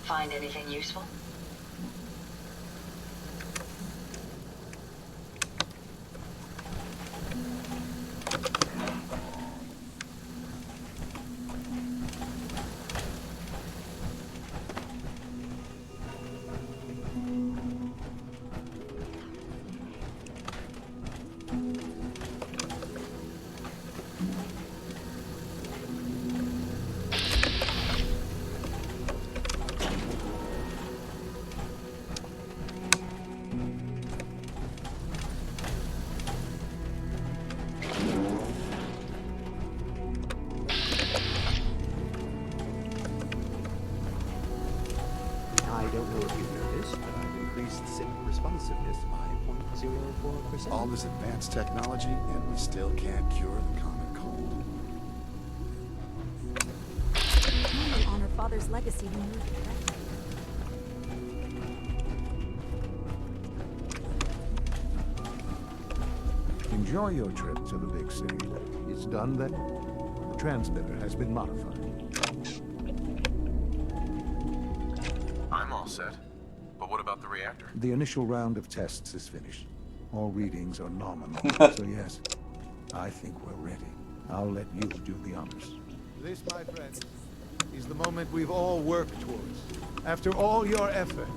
Find anything useful? I don't know if you've noticed, but I've increased sync responsiveness by 0.04%. All this advanced technology, and we still can't cure the common cold. We will honor Father's legacy when we correct. Enjoy your trip to the big city. It's done then. The transmitter has been modified. all set. But what about the reactor? The initial round of tests is finished. All readings are nominal, so yes, I think we're ready. I'll let you do the honors. This, my friends, is the moment we've all worked towards. After all your effort,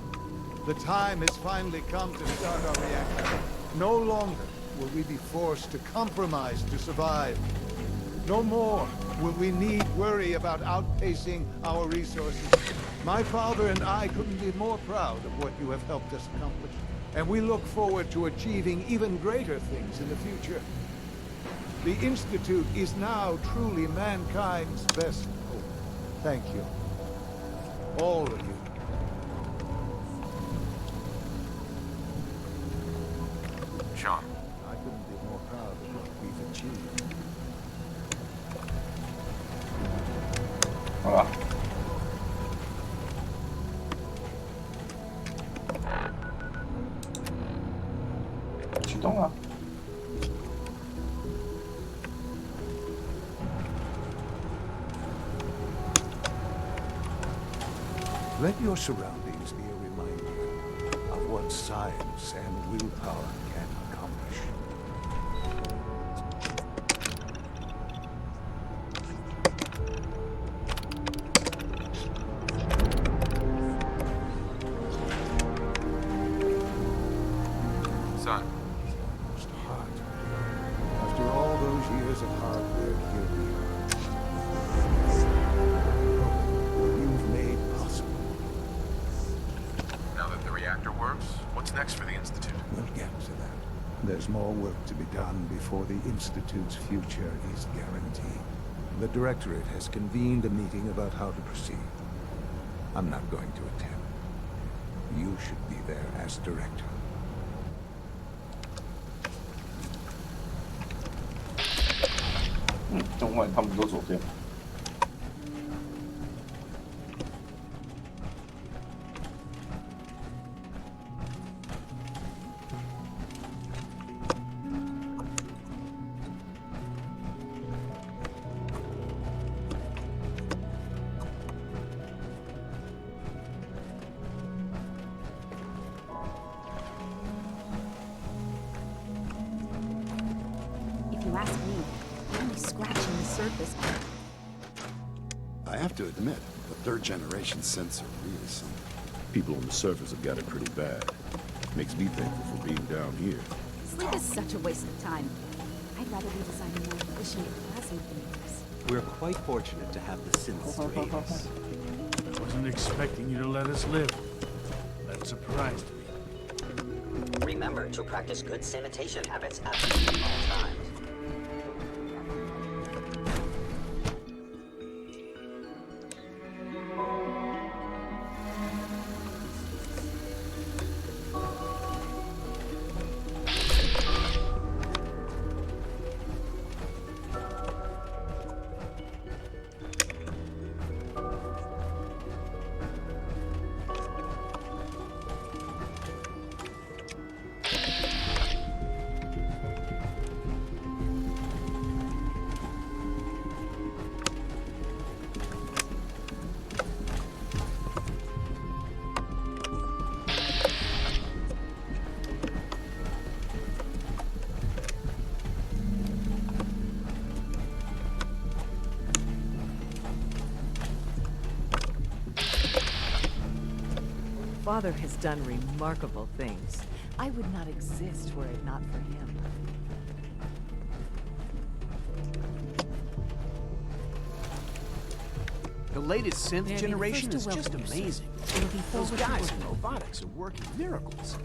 the time has finally come to start our reactor. No longer will we be forced to compromise to survive. No more will we need worry about outpacing our resources. My father and I couldn't be more proud of what you have helped us accomplish. And we look forward to achieving even greater things in the future. The Institute is now truly mankind's best hope. Thank you. All of you. Sean. I couldn't be more proud of what we've achieved. 好了。启动了。Let your surroundings be a reminder of what science and willpower can accomplish. Son. It's hard. After all those years of hard work, here we are. What you've made possible. Now that the reactor works, what's next for the Institute? We'll get to that. There's more work to be done before the Institute's future is guaranteed. The Directorate has convened a meeting about how to proceed. I'm not going to attend. You should be there as Director. 动漫他们都走这样。If you ask me, we're only scratching the surface. I have to admit, the third-generation sensor really something. People on the surface have got it pretty bad. Makes me thankful for being down here. Sleep is such a waste of time. I'd rather be designing more efficient plasma emitters. We're quite fortunate to have the synths to aid us. Wasn't expecting you to let us live. That surprised me. Remember to practice good sanitation habits at all times. Father has done remarkable things. I would not exist were it not for him. The latest synth generation is just amazing. Those guys in robotics are working miracles.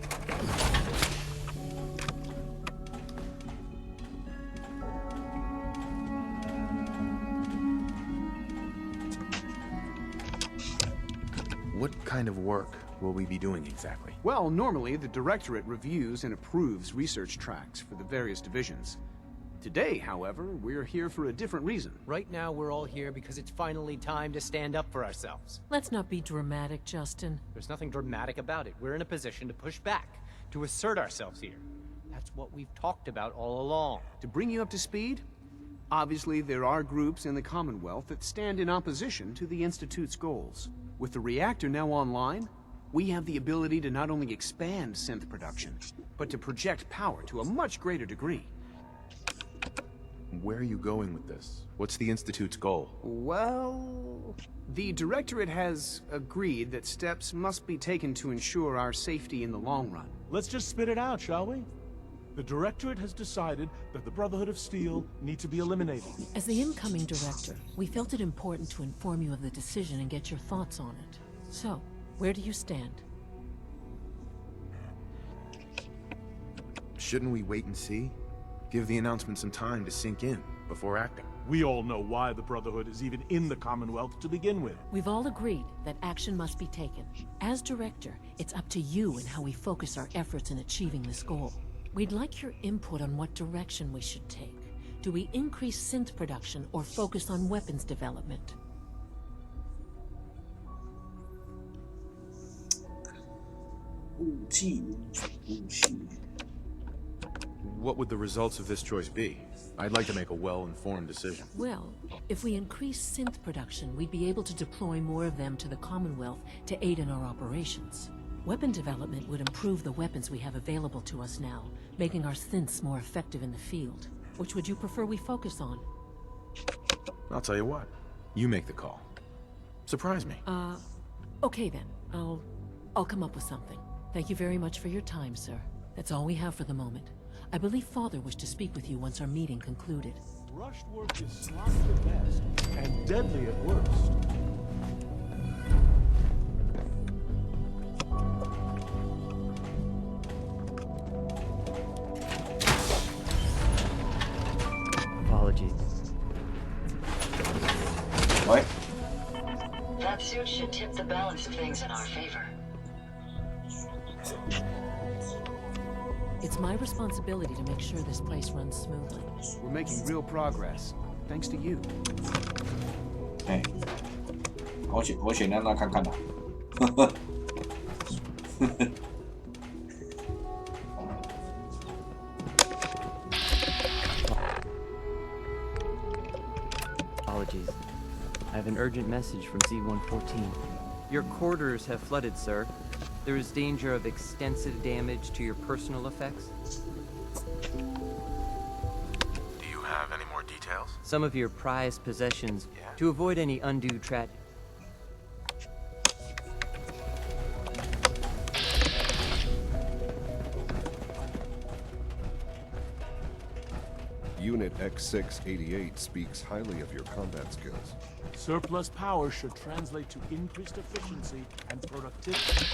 What kind of work will we be doing exactly? Well, normally the Directorate reviews and approves research tracks for the various divisions. Today, however, we're here for a different reason. Right now, we're all here because it's finally time to stand up for ourselves. Let's not be dramatic, Justin. There's nothing dramatic about it. We're in a position to push back, to assert ourselves here. That's what we've talked about all along. To bring you up to speed, obviously there are groups in the Commonwealth that stand in opposition to the Institute's goals. With the reactor now online, we have the ability to not only expand synth production, but to project power to a much greater degree. Where are you going with this? What's the Institute's goal? Well, the Directorate has agreed that steps must be taken to ensure our safety in the long run. Let's just spit it out, shall we? The Directorate has decided that the Brotherhood of Steel need to be eliminated. As the incoming director, we felt it important to inform you of the decision and get your thoughts on it. So, where do you stand? Shouldn't we wait and see? Give the announcement some time to sink in before acting. We all know why the Brotherhood is even in the Commonwealth to begin with. We've all agreed that action must be taken. As director, it's up to you and how we focus our efforts in achieving this goal. We'd like your input on what direction we should take. Do we increase synth production or focus on weapons development? What would the results of this choice be? I'd like to make a well-informed decision. Well, if we increase synth production, we'd be able to deploy more of them to the Commonwealth to aid in our operations. Weapon development would improve the weapons we have available to us now, making our synths more effective in the field. Which would you prefer we focus on? I'll tell you what. You make the call. Surprise me. Okay then. I'll come up with something. Thank you very much for your time, sir. That's all we have for the moment. I believe Father wished to speak with you once our meeting concluded. Rushed work is sloppy at best and deadly at worst. Apologies. What? That suit should tip the balance of things in our favor. It's my responsibility to make sure this place runs smoothly. We're making real progress, thanks to you. 哎，我先让他看看啦。Apologies. I have an urgent message from Z-114. Your quarters have flooded, sir. There is danger of extensive damage to your personal effects. Do you have any more details? Some of your prized possessions. Yeah? To avoid any undue Unit X688 speaks highly of your combat skills. Surplus power should translate to increased efficiency and productivity.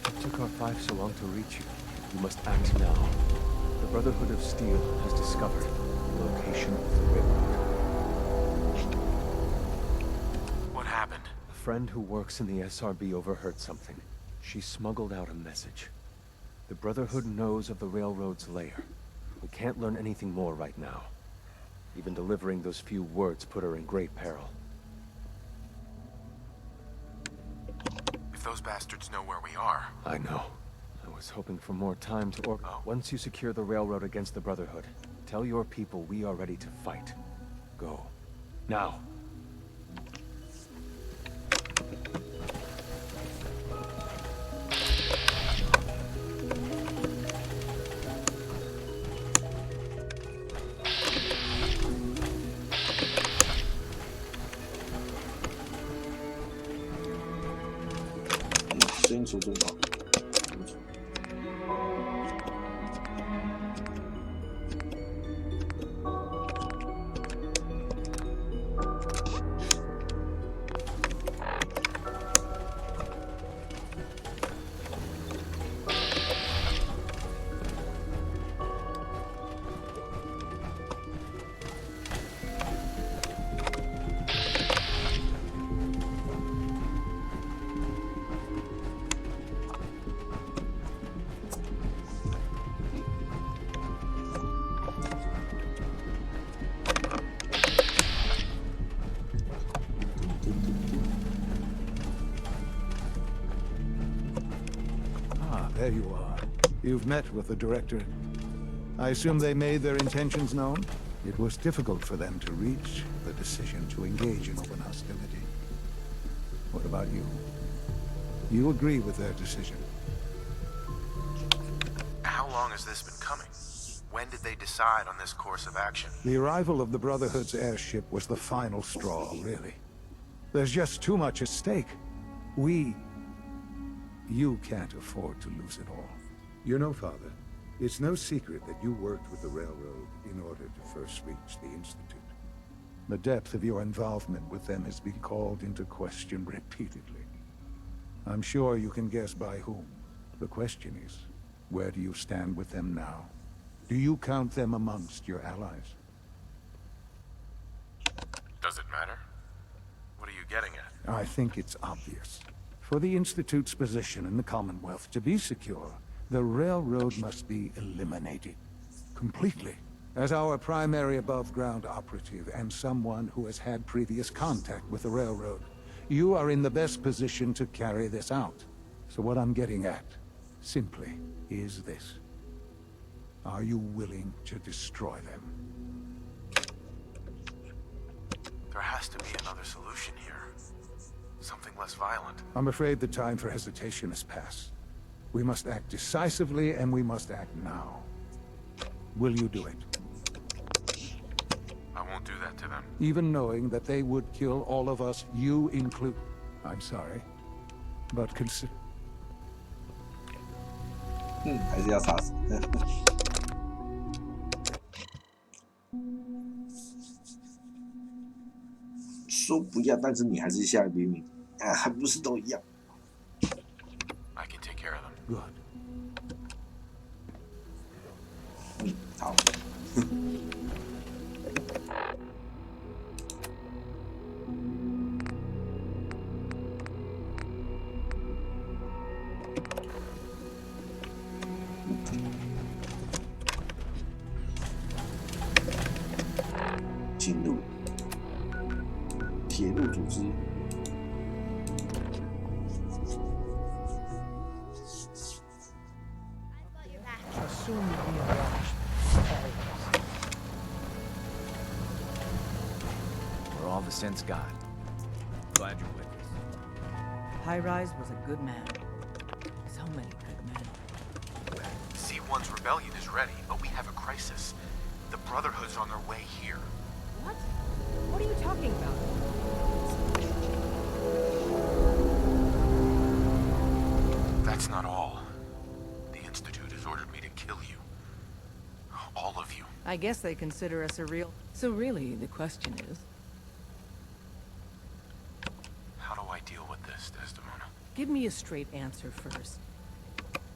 It took our five so long to reach you. You must act now. The Brotherhood of Steel has discovered the location of the railroad. What happened? A friend who works in the SRB overheard something. She smuggled out a message. The Brotherhood knows of the railroad's lair. We can't learn anything more right now. Even delivering those few words put her in great peril. If those bastards know where we are... I know. I was hoping for more time to Once you secure the railroad against the Brotherhood, tell your people we are ready to fight. Go. Now. there you are. You've met with the Directorate. I assume they made their intentions known? It was difficult for them to reach the decision to engage in open hostility. What about you? You agree with their decision? How long has this been coming? When did they decide on this course of action? The arrival of the Brotherhood's airship was the final straw, really. There's just too much at stake. You can't afford to lose it all. You know, Father, it's no secret that you worked with the Railroad in order to first reach the Institute. The depth of your involvement with them has been called into question repeatedly. I'm sure you can guess by whom. The question is, where do you stand with them now? Do you count them amongst your allies? Does it matter? What are you getting at? I think it's obvious. For the Institute's position in the Commonwealth to be secure, the Railroad must be eliminated. Completely. As our primary above-ground operative and someone who has had previous contact with the Railroad, you are in the best position to carry this out. So what I'm getting at, simply, is this. Are you willing to destroy them? There has to be another solution here. Something less violent. I'm afraid the time for hesitation has passed. We must act decisively, and we must act now. Will you do it? I won't do that to them. Even knowing that they would kill all of us, you include... I'm sorry, but consider... 还是要杀死。说不要，但是你还是下命令，还不是都一样。I can take care of them. Good. 好。进入铁路组织。We're all the sense God. Glad you're with us. High-Rise was a good man. So many good men. C1's rebellion is ready, but we have a crisis. The Brotherhood's on their way here. What? What are you talking about? That's not all. The Institute has ordered me to kill you. All of you. I guess they consider us a real... So really, the question is... How do I deal with this, Desdemona? Give me a straight answer first.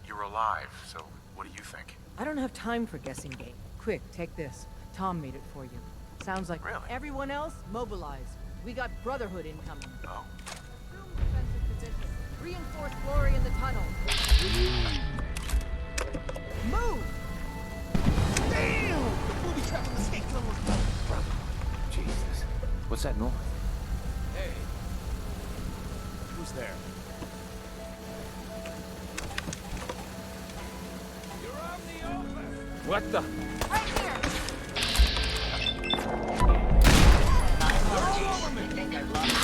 You're alive, so what do you think? I don't have time for guessing game. Quick, take this. Tom made it for you. Sounds like... Really? Everyone else, mobilize. We got Brotherhood incoming. Oh. Assume defensive position. Reinforce Glory in the tunnel. Move! Damn! The booby trap on the skate tunnel is built. Jesus. What's that noise? Hey. Who's there? You're on the open! What the? Right here! My apologies. I think I've lost...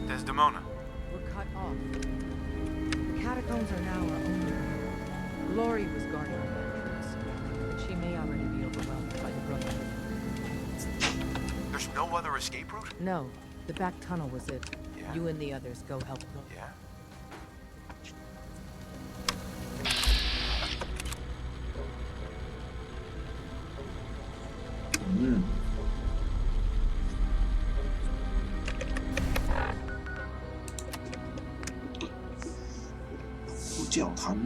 Desdemona. We're cut off. The catacombs are now our only hope. Glory was guarding the entrance, but she may already be overwhelmed by the Brotherhood. There's no other escape route? No, the back tunnel was it. Yeah. You and the others go help Glory. Yeah? Mm. 教堂。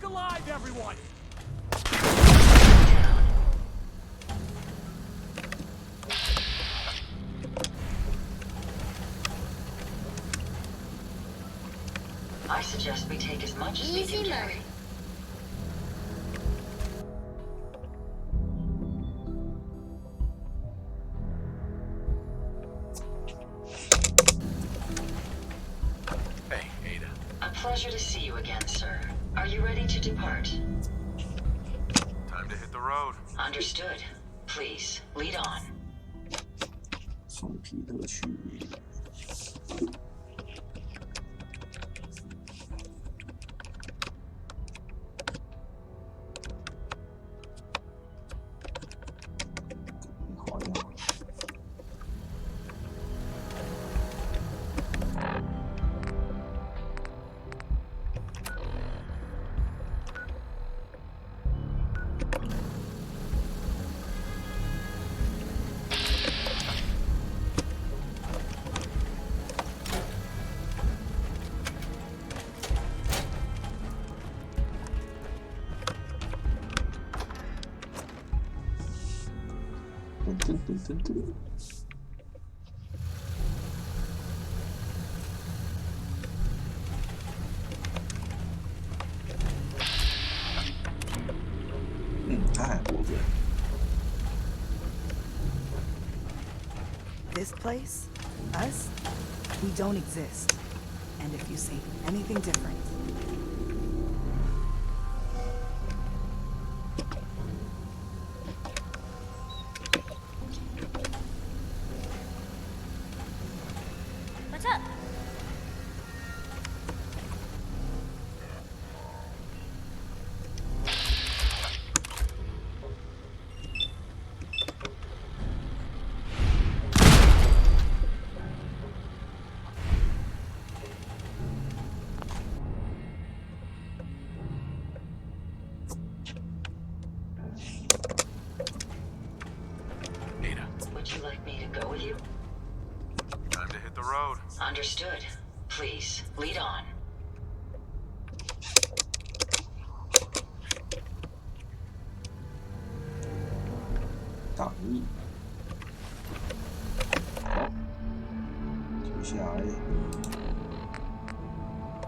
back alive, everyone! I suggest we take as much as we can carry. Hey, Ada. A pleasure to see you again, sir. Are you ready to depart? Time to hit the road. Understood. Please, lead on. 送皮特去。他还活着。 This place? Us? We don't exist. And if you say anything different... What's up? Would you like me to go with you? Time to hit the road. Understood. Please, lead on. 打一。好，接下来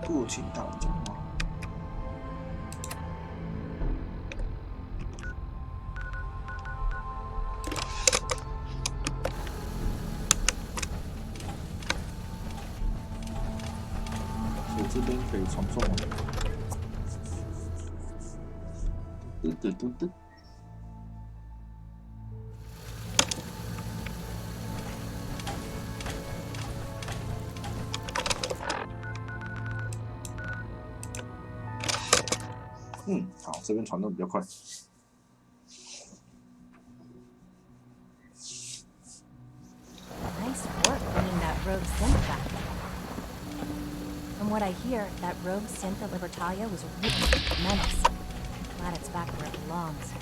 过请大人讲话。 这边可以传送吗？噔。好，这边传动比较快。 Nice work bringing that rogue synth back. From what I hear, that rogue synth at Libertalia was a real menace. Glad it's back where it belongs.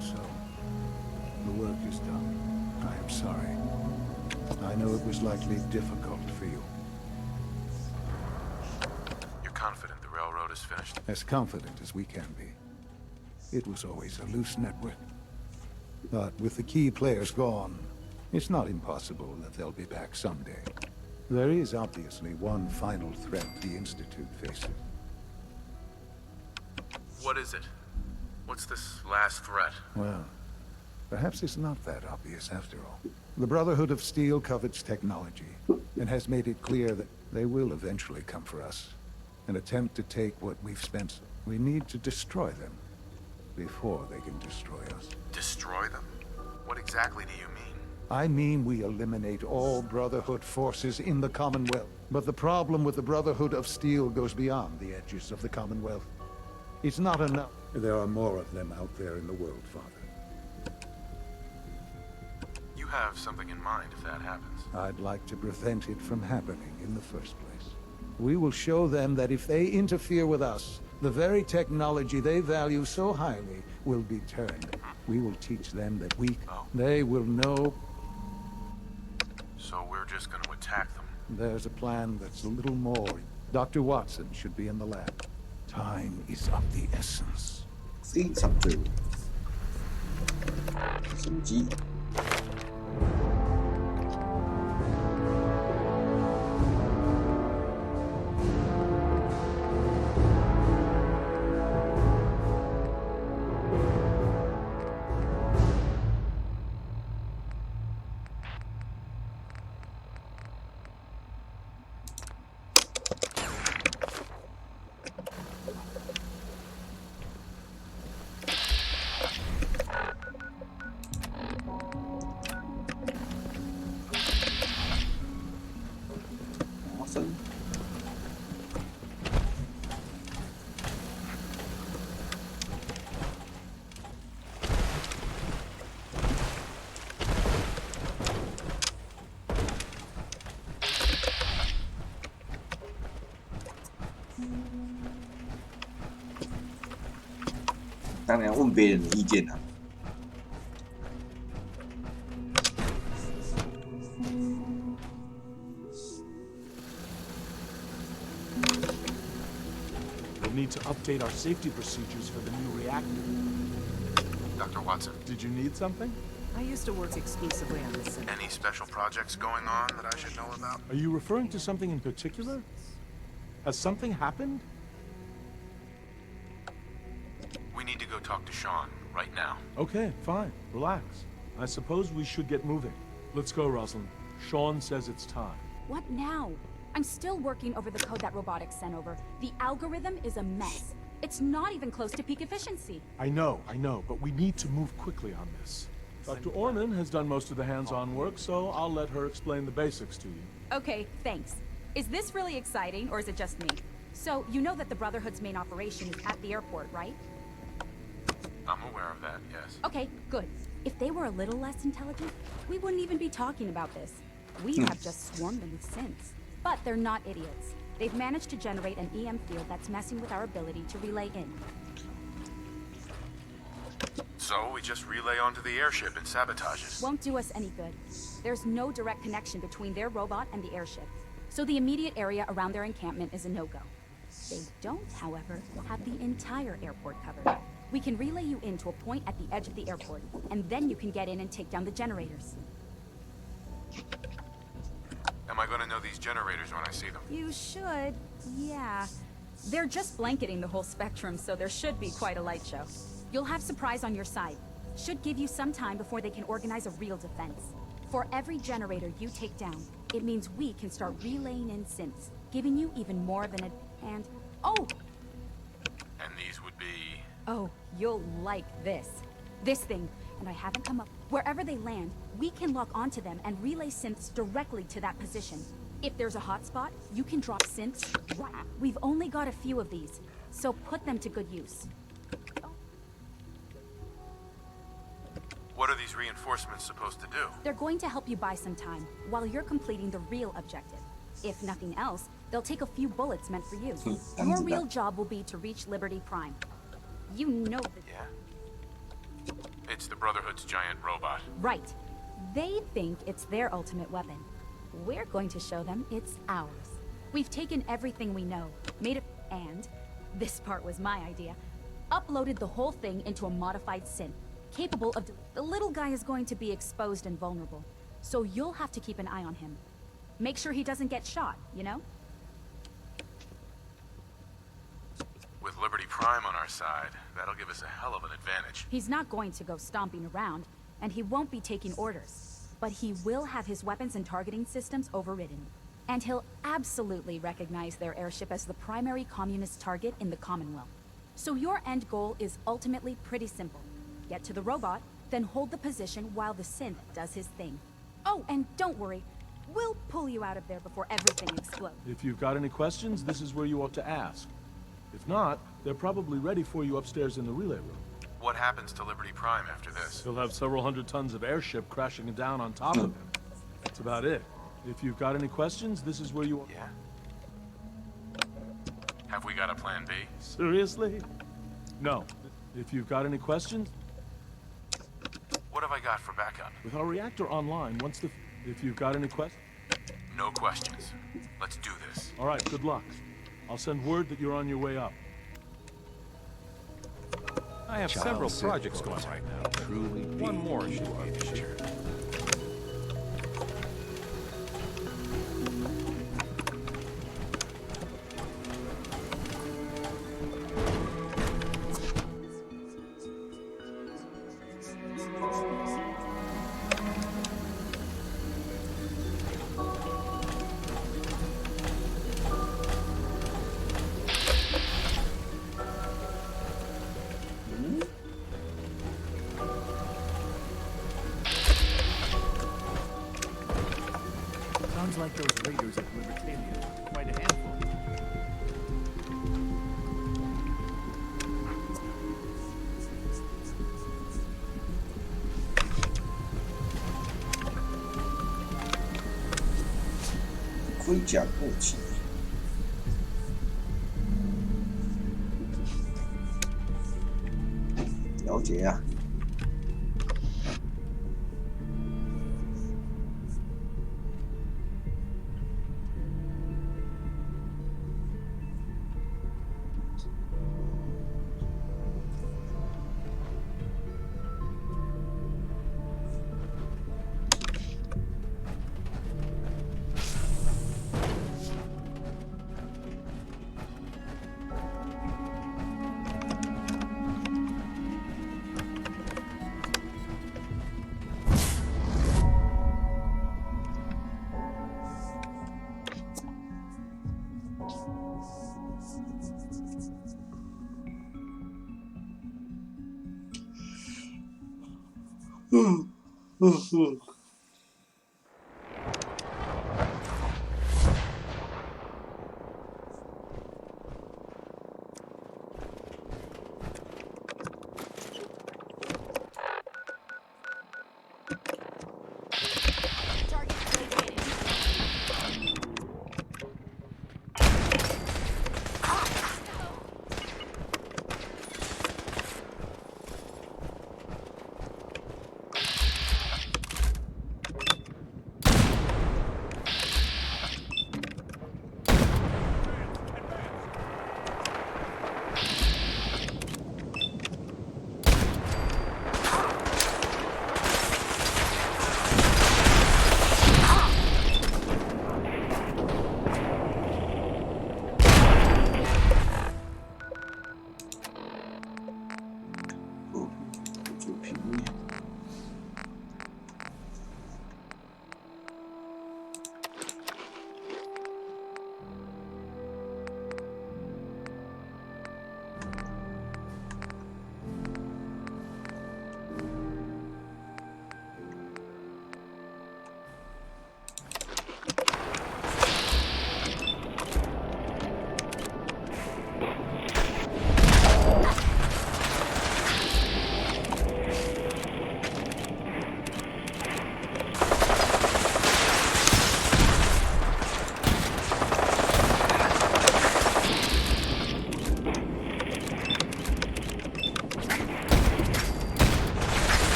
So, the work is done. I am sorry. I know it was likely difficult for you. Confident the railroad is finished? As confident as we can be. It was always a loose network. But with the key players gone, it's not impossible that they'll be back someday. There is obviously one final threat the Institute faces. What is it? What's this last threat? Well, perhaps it's not that obvious after all. The Brotherhood of Steel covets technology, and has made it clear that they will eventually come for us. And attempt to take what we've spent. We need to destroy them before they can destroy us. Destroy them? What exactly do you mean? I mean we eliminate all Brotherhood forces in the Commonwealth. But the problem with the Brotherhood of Steel goes beyond the edges of the Commonwealth. It's not enough. There are more of them out there in the world, Father. You have something in mind if that happens. I'd like to prevent it from happening in the first place. We will show them that if they interfere with us, the very technology they value so highly will be turned. We will teach them that they will know. So we're just going to attack them. There's a plan that's a little more. Dr. Watson should be in the lab. Time is of the essence. 非常对。手机。当然问别人的意见啊。We'll need to update our safety procedures for the new reactor. Dr. Watson. Did you need something? I used to work exclusively on this. Any special projects going on that I should know about? Are you referring to something in particular? Has something happened? We need to go talk to Sean right now. Okay, fine. Relax. I suppose we should get moving. Let's go, Rosalind. Sean says it's time. What now? I'm still working over the code that robotics sent over. The algorithm is a mess. It's not even close to peak efficiency. I know, but we need to move quickly on this. Dr. Orman has done most of the hands-on work, so I'll let her explain the basics to you. Okay, thanks. Is this really exciting, or is it just me? So, you know that the Brotherhood's main operation is at the airport, right? I'm aware of that, yes. Okay, good. If they were a little less intelligent, we wouldn't even be talking about this. We'd have just swarmed them with synths. But they're not idiots. They've managed to generate an EM field that's messing with our ability to relay in. So we just relay onto the airship and sabotage it. Won't do us any good. There's no direct connection between their robot and the airship, so the immediate area around their encampment is a no-go. They don't, however, have the entire airport covered. We can relay you in to a point at the edge of the airport, and then you can get in and take down the generators. Am I going to know these generators when I see them? You should, yeah. They're just blanketing the whole spectrum, so there should be quite a light show. You'll have surprise on your side. Should give you some time before they can organize a real defense. For every generator you take down, it means we can start relaying in synths, giving you even more of an and oh! And these would be... Oh, you'll like this. This thing, and I haven't come up. Wherever they land, we can lock onto them and relay synths directly to that position. If there's a hotspot, you can drop synths. We've only got a few of these, so put them to good use. What are these reinforcements supposed to do? They're going to help you buy some time, while you're completing the real objective. If nothing else, they'll take a few bullets meant for you. Your real job will be to reach Liberty Prime. You know that... Yeah? It's the Brotherhood's giant robot. Right. They think it's their ultimate weapon. We're going to show them it's ours. We've taken everything we know, made it... and... this part was my idea. Uploaded the whole thing into a modified synth, capable of... The little guy is going to be exposed and vulnerable, so you'll have to keep an eye on him. Make sure he doesn't get shot, you know? With Liberty Prime on our side, that'll give us a hell of an advantage. He's not going to go stomping around, and he won't be taking orders. But he will have his weapons and targeting systems overridden. And he'll absolutely recognize their airship as the primary communist target in the Commonwealth. So your end goal is ultimately pretty simple. Get to the robot, then hold the position while the synth does his thing. Oh, and don't worry. We'll pull you out of there before everything explodes. If you've got any questions, this is where you ought to ask. If not, they're probably ready for you upstairs in the relay room. What happens to Liberty Prime after this? He'll have several hundred tons of airship crashing down on top of him. That's about it. If you've got any questions, this is where you... Yeah? Have we got a plan B? Seriously? No. If you've got any questions? What have I got for backup? With our reactor online, if you've got any questions? No questions. Let's do this. All right, good luck. I'll send word that you're on your way up. I have several projects going right now. Truly, one more should be this year. Sounds like those raiders at Libertalia. Quite a handful.盔甲过期。了解呀。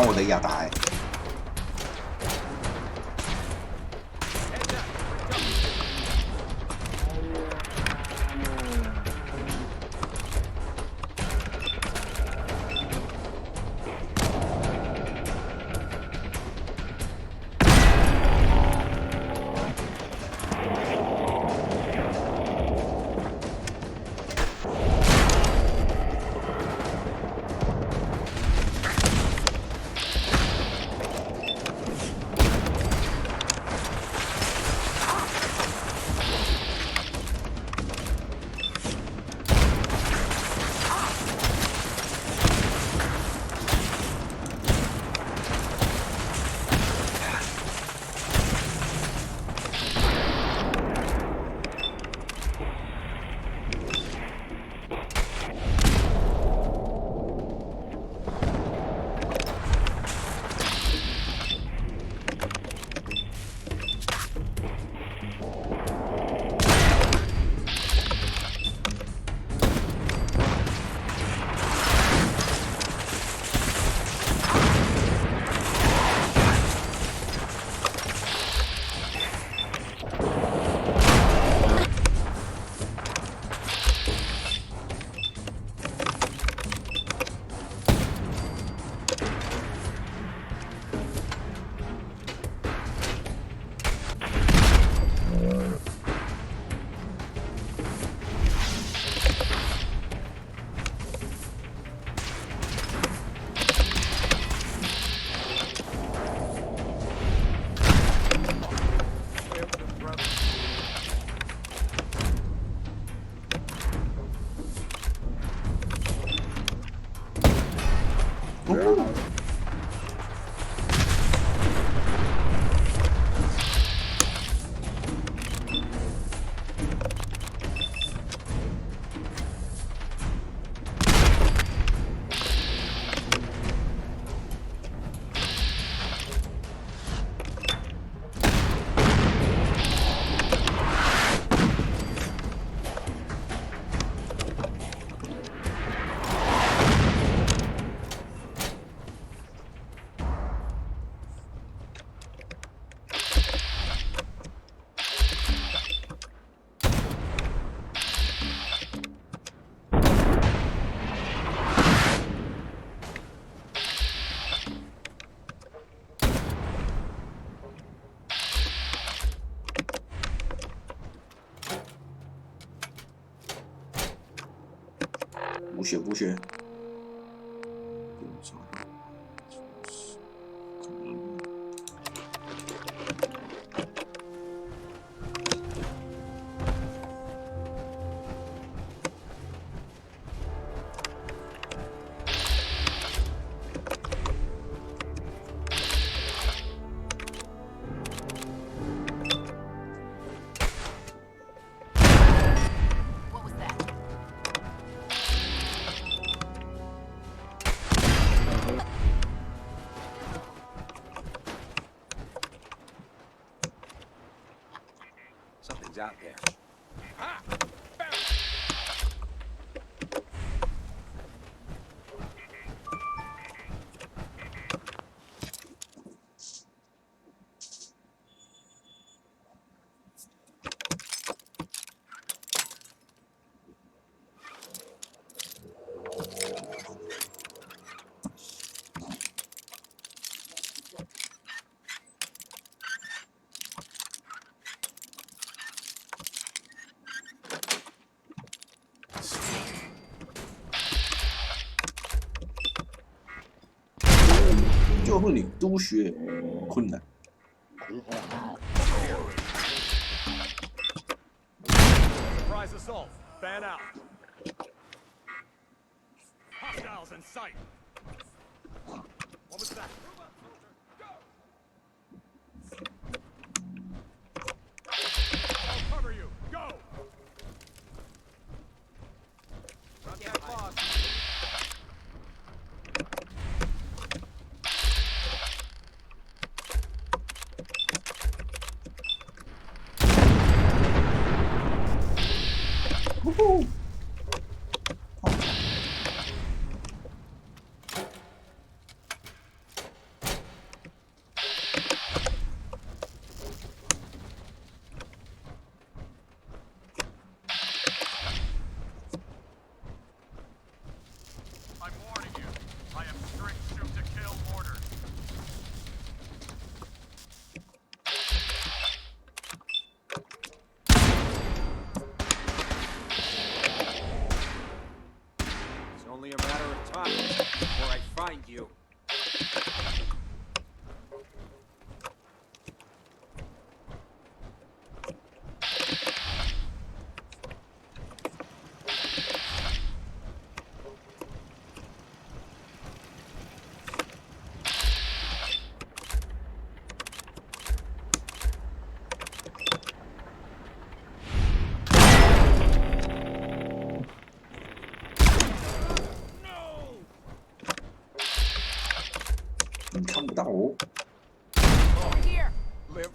我的亚达血补血。Something's out there. 就会领督学困难。 Surprise assault. Fan out. Hostiles in sight. What was that? I'll cover you. Go. Not that fast. Woohoo! I'm warning you. I have strict shoot-to-kill orders. It's only a matter of time before I find you. Over here. Live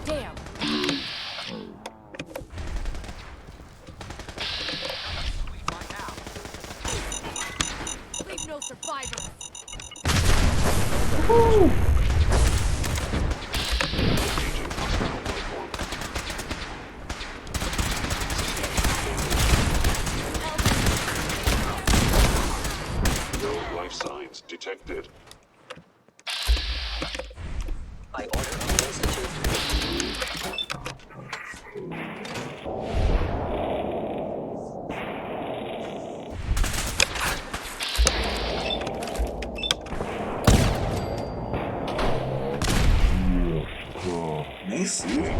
Damn. Leave no survivors. Woohoo! No life signs detected. By order of the Institute.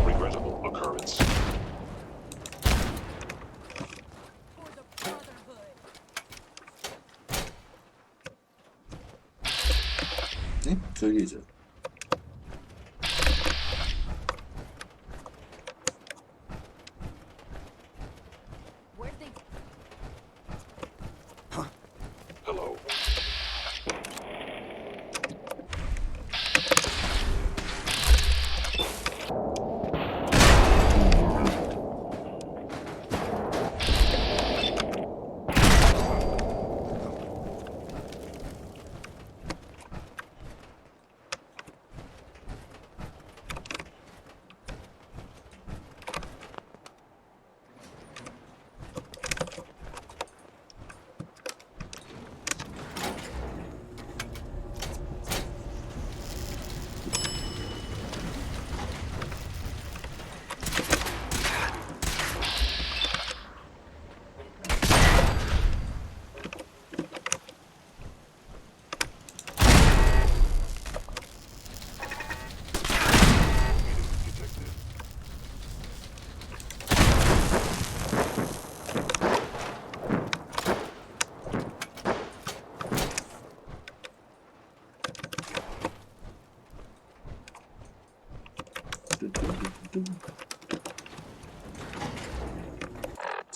Regrettable occurrence. 哎，追猎者。 Hello.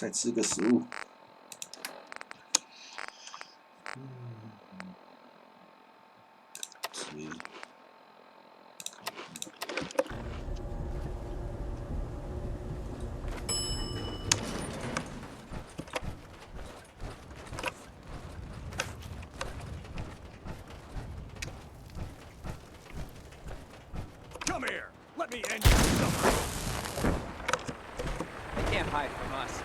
再吃个食物。吃。Come here! Let me end your suffering! They can't hide from us.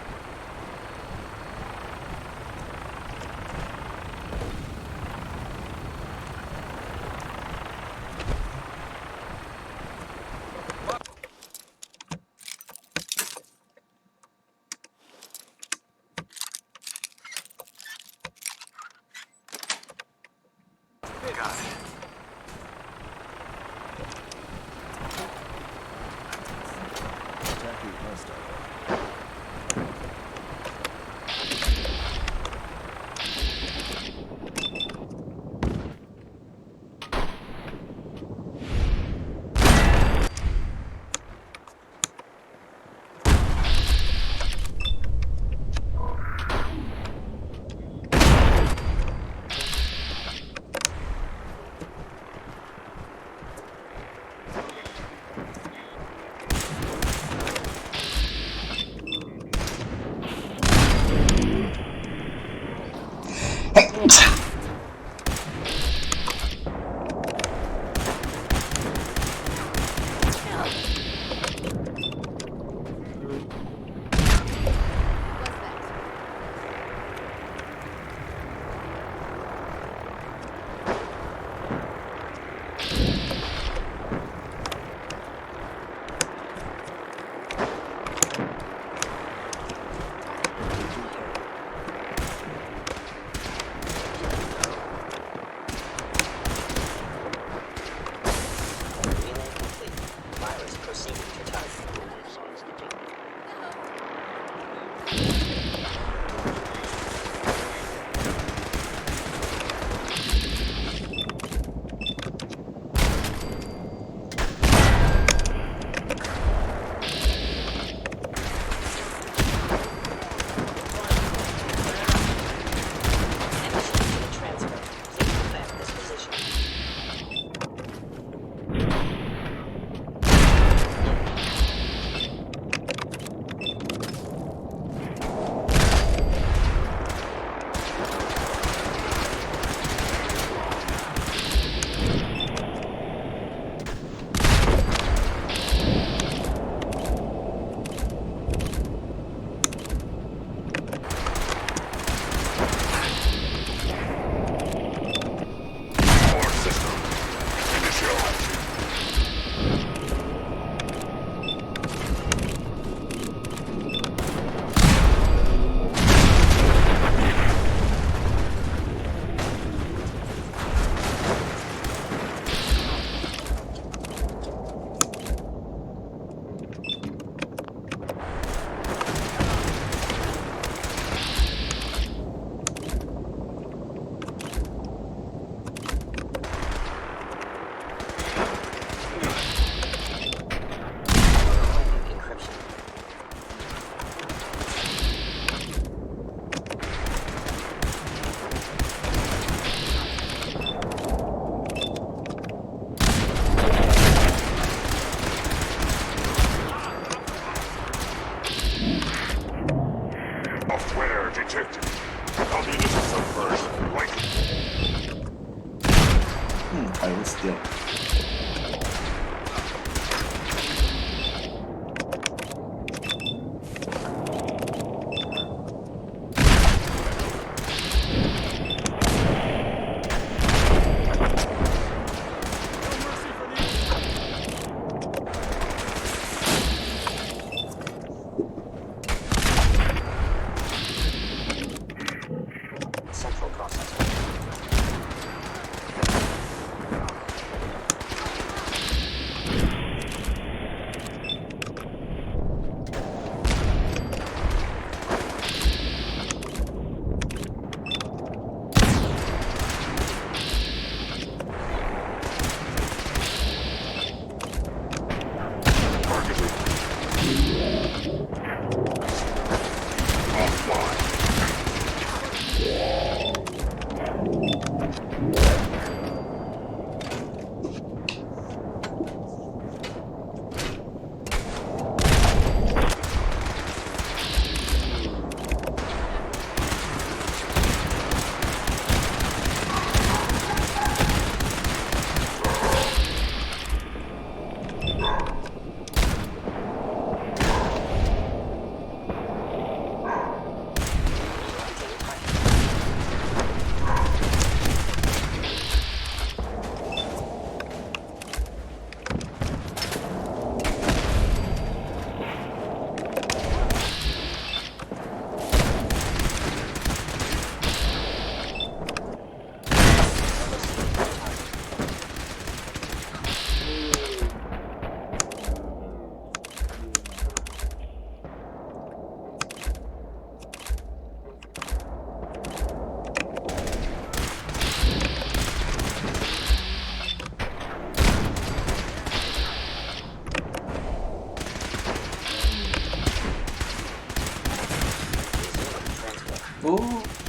Got it. Attacking hostile.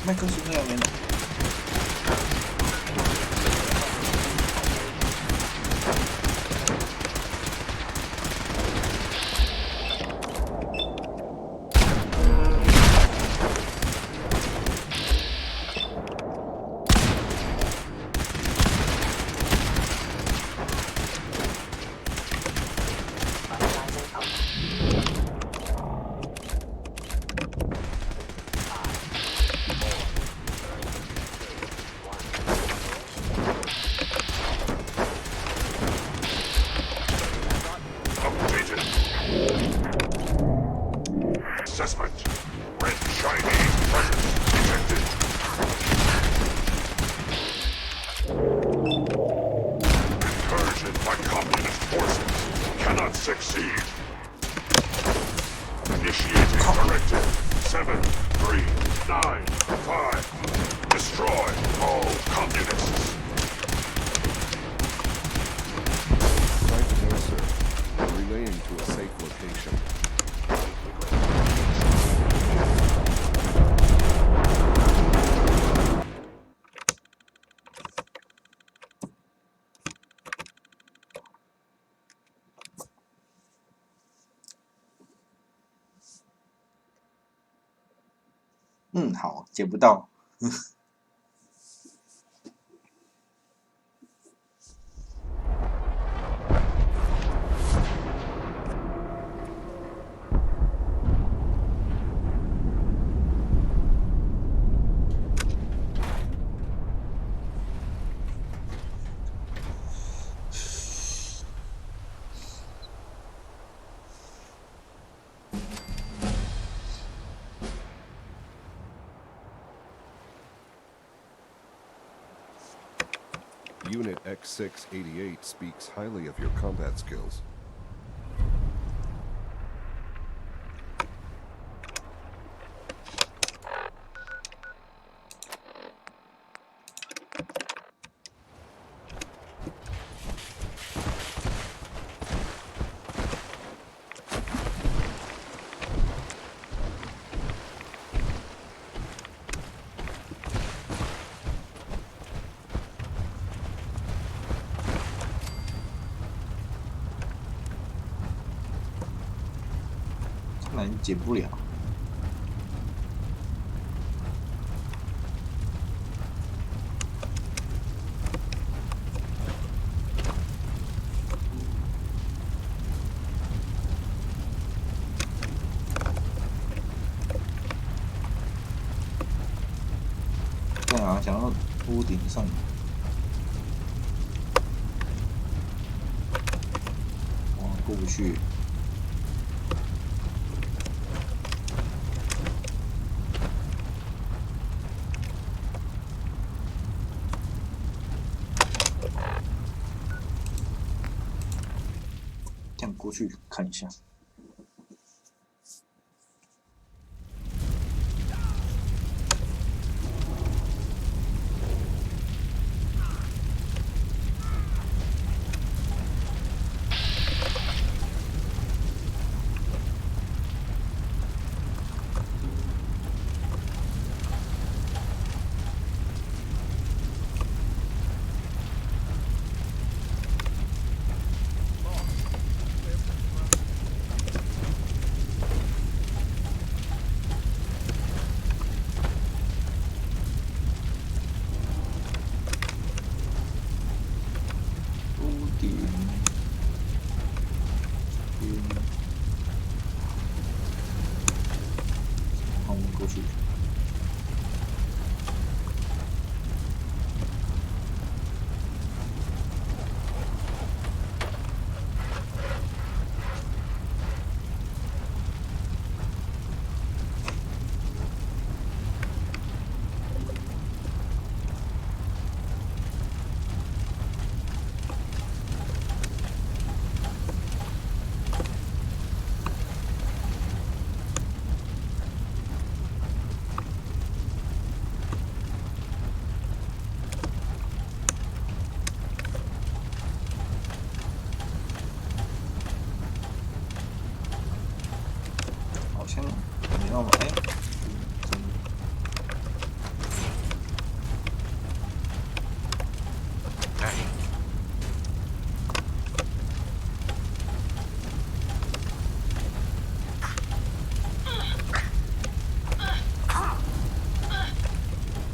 麦克斯那样没有。好，捡不到。Unit X688 speaks highly of your combat skills.看来捡不了。对啊，想到屋顶上。哇，过不去。这样过去看一下。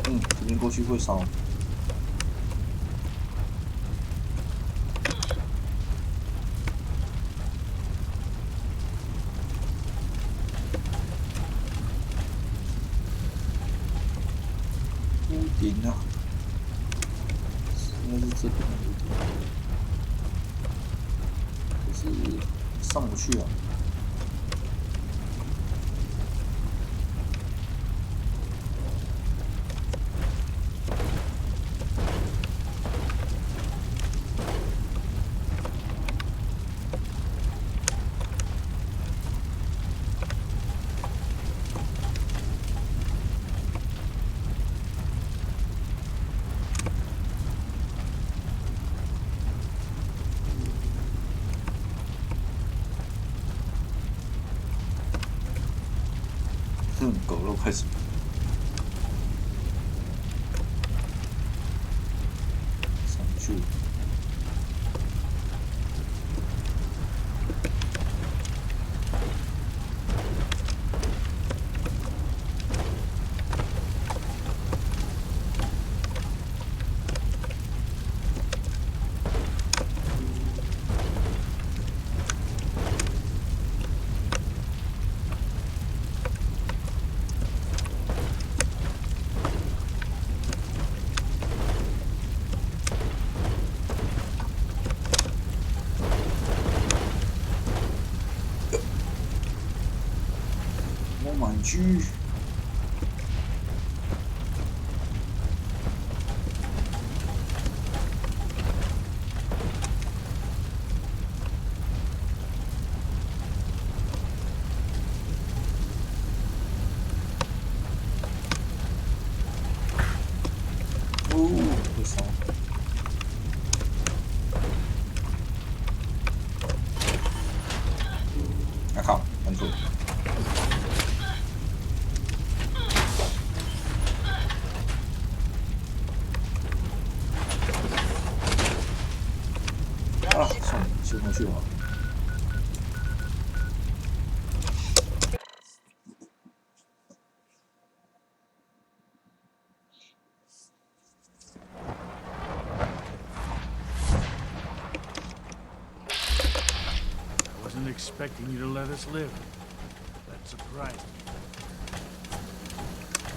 这边过去会烧。屋顶啊，应该是这边的屋顶，可是上不去啊。狗肉开始。上去。满居。会烧。啊靠，按错。修回去了。I wasn't expecting you to let us live. That surprised me.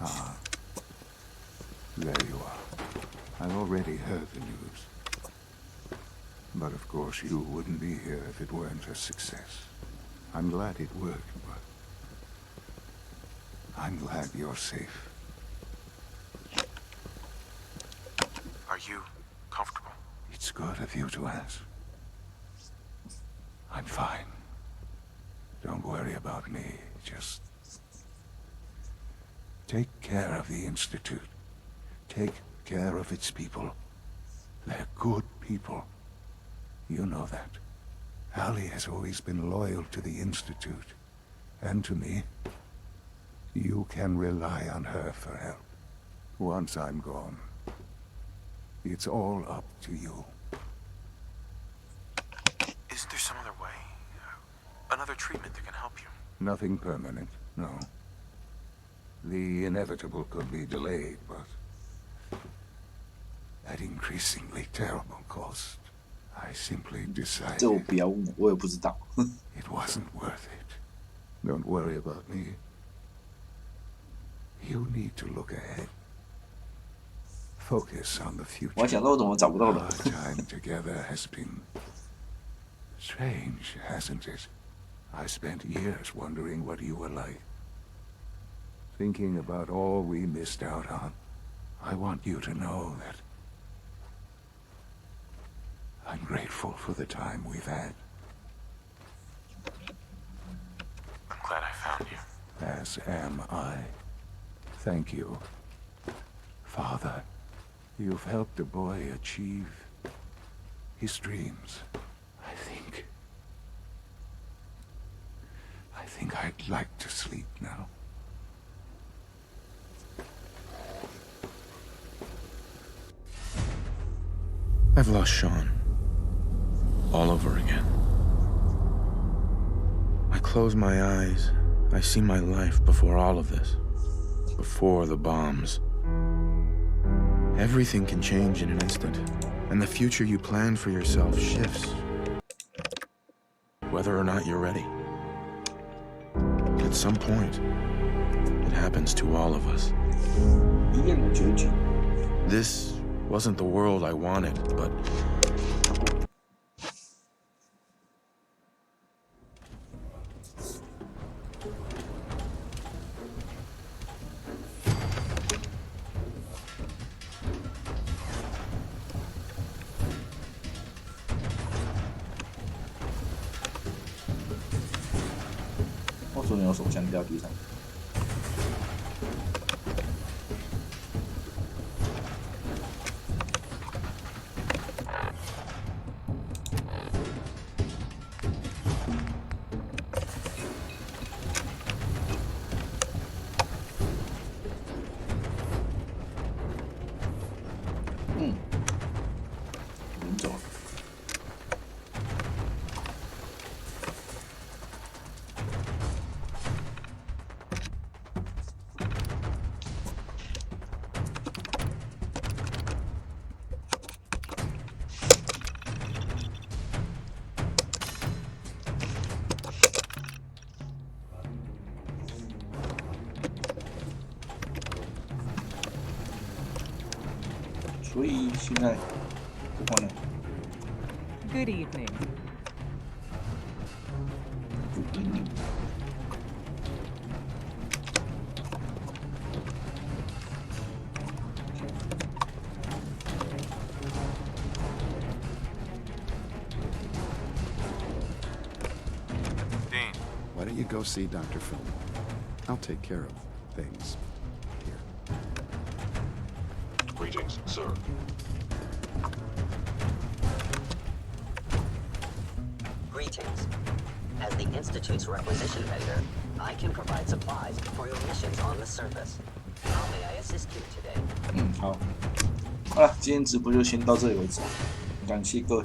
Ah, there you are. I already heard the news. But of course you wouldn't be here if it weren't a success. I'm glad it worked, but I'm glad you're safe. Are you comfortable? It's good of you to ask. I'm fine. Don't worry about me, just take care of the Institute. Take care of its people. They're good people. You know that. Allie has always been loyal to the Institute. And to me. You can rely on her for help. Once I'm gone, it's all up to you. Is there some other way? Another treatment that can help you? Nothing permanent, no. The inevitable could be delayed, but at increasingly terrible cost, I simply decided it wasn't worth it. Don't worry about me. You need to look ahead. Focus on the future. Our time together has been strange, hasn't it? I spent years wondering what you were like. Thinking about all we missed out on. I want you to know that I'm grateful for the time we've had. I'm glad I found you. as am I. Thank you, Father. You've helped the boy achieve his dreams. I think I'd like to sleep now. I've lost Sean. All over again. I close my eyes. I see my life before all of this. Before the bombs. Everything can change in an instant, and the future you planned for yourself shifts. Whether or not you're ready. At some point, it happens to all of us. This wasn't the world I wanted, but我昨天有手枪掉地上。走了。所以现在不换了。Good evening. Good evening. Dean. Why don't you go see Dr. Fillmore? I'll take care of things here. Greetings, sir. Greetings. As the Institute's requisition vendor, I can provide supplies for your missions on the surface. How may I assist you today? 好，好了，今天直播就先到这里为止，感谢各位。